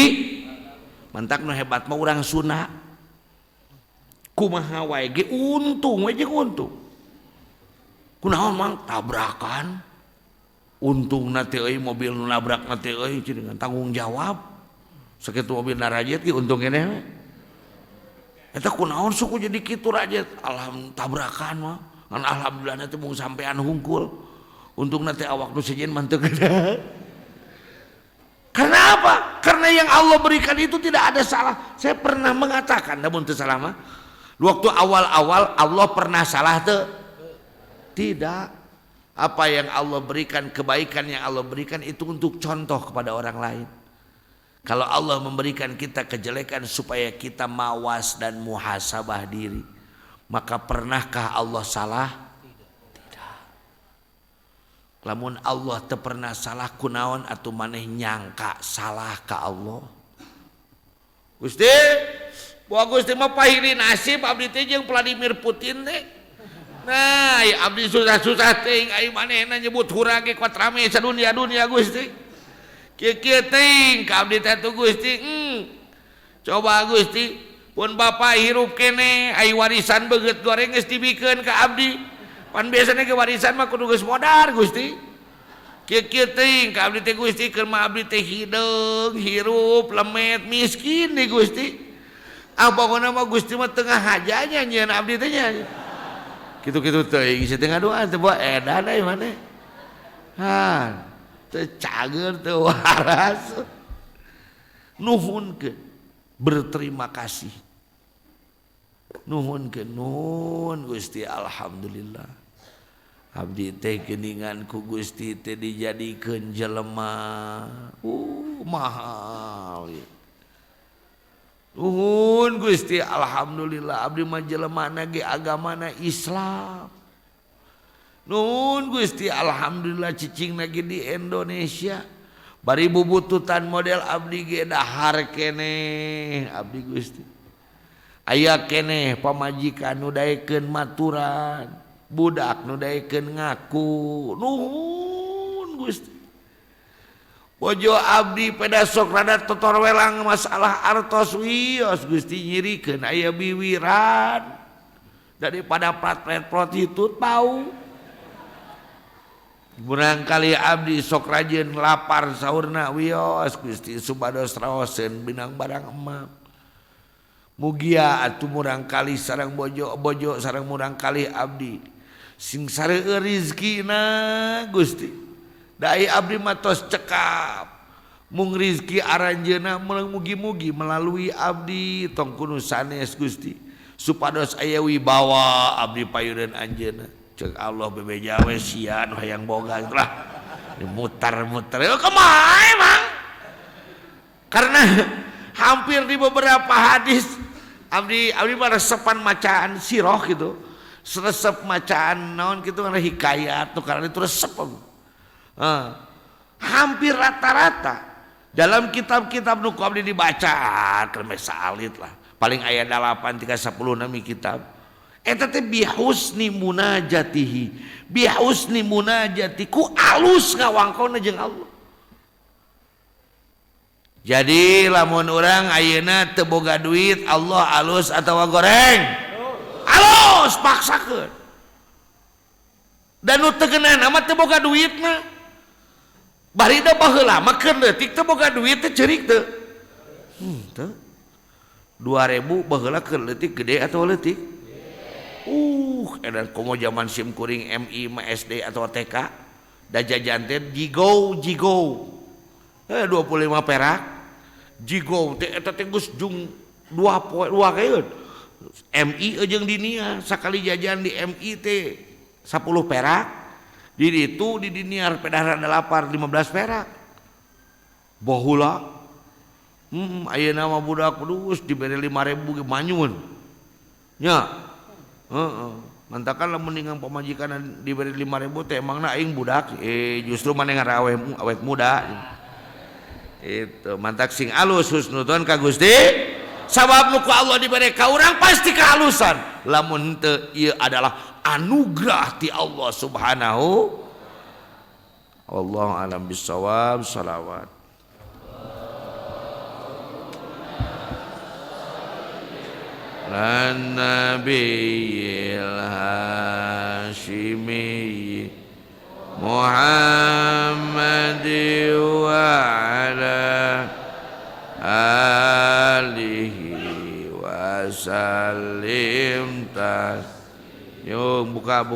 mantak nu hebat mah urang Sunda. Kumaha wae ge untung we jeung untung. Kunaon mang tabrakan. Untung nanti mobil nu nabrak nanti dengan tanggung jawab. Sakitu mobil narajat ki untung keneh. Eta kunaon suku jadi kitu rajat. Tabrakan mah. Ngan alhamdulillah nanti mung sampean hungkul. Untung nanti awak nu sejen manteu gede. Karena apa? Karena yang Allah berikan itu tidak ada salah. Saya pernah mengatakan, namun teu salah mah. Waktu awal-awal Allah pernah salah teu? Tidak. Apa yang Allah berikan, kebaikan yang Allah berikan itu untuk contoh kepada orang lain. Kalau Allah memberikan kita kejelekan supaya kita mawas dan muhasabah diri, maka pernahkah Allah salah? Tidak. Lamun Allah teu pernah salah kunaon atuh maneh nyangka salah ka Allah. Gusti, buah Gusti mah pahiri nasib abdi teh jeung Vladimir Putin teh. Nah, ya abdi susah-susah teuing ai manehna nyebut hura ge kuat rame sadunia-dunia Gusti. Kieu teuing ka abdi teh tuh Gusti. Coba Gusti, pun Bapa hirup kene ai warisan beungeut goreng geus dibikeun ka abdi. Pan biasana ge warisan mah kudu geus modar Gusti. Kieu teuing ka abdi teh Gusti keur mah abdi teh hideung, hirup, lemet, miskin nih Gusti. Ah pokona mah Gusti mah tengah hajanya nyieun abdi teh nya. Gitu-gitu teuing setengah doa teu bae edan ai maneh. Han, teu cager teu waras. Nuhunkeun, berterima kasih. Nuhunkeun, nuhun Gusti alhamdulillah. Abdi teh geuningan ku Gusti teh dijadikeun jelema. Mahal. Nuhun Gusti alhamdulillah abdi mah jelemana ge agamana Islam. Nuhun Gusti alhamdulillah cicingna ge di Indonesia. Bari bubututan model abdi ge dahar keneh abdi Gusti. Aya keneh pamajikan nu daekeun maturan, budak nu daekeun ngaku. Nuhun Gusti. Bojo abdi peda sok rada totor welang masalah artos wios Gusti nyirikeun aya biwiran daripada prat-prat prostitut bau. Barangkali abdi sok rajin lapar saurna wios Gusti supados raoseun binang barang emak. Mugia atuh murangkali sareng bojo sareng murangkali abdi sing sareueur rezekina Gusti. Dai abdi mah tos cekap mung rizki aranjeuna mugi-mugi melalui abdi tong kudu sanes Gusti supados aya wibawa abdi payeureun anjeunna cek Allah bebeja we sian hayang boga itulah dimutar-mutar kumaha emang karena hampir di beberapa hadis abdi resepan macaan siroh gitu resep macaan naon gitu karena hikayat tuh karena itu resep hampir rata-rata dalam kitab-kitab nu abdi dibaca kermes salit lah paling ayat 8 3 10 nami kitab eta teh bihusni munajati ku alus ngawangkona jeung Allah. Jadi lamun urang ayeuna teu boga duit Allah alus atawa goreng? Alus paksakeun. Dan nu teu geunana mah teu boga duitna. Bari da baheula mah keur leutik teu boga duit teh ceurik teu. Teu. 2000 baheula keur leutik gede atau leutik? Edan komo zaman sim kuring MI ma SD atau TK da jajan teh jigo 25 perak jigo teh eta teh geus jung 2 kaeun MI jeung dinia sakali jajan di MI teh 10 perak di ditu di dinia pedaran 15 perak baheula ayeuna mah budak kudus dibere 5.000 ge manyun nya mantakan lamun ningang pamajikan diberi 5.000 teh emangna aing budak justru maneh awet muda itu mantak sing alus husnudon ka Gusti sabab nu ku Allah diberi ka urang pasti kehalusan lamun teu ieu adalah anugerah ti Allah subhanahu wallahu alam bisawab salawat lan nabiyil hashimi Muhammad wa ala alihi wa sallim tas yuk buka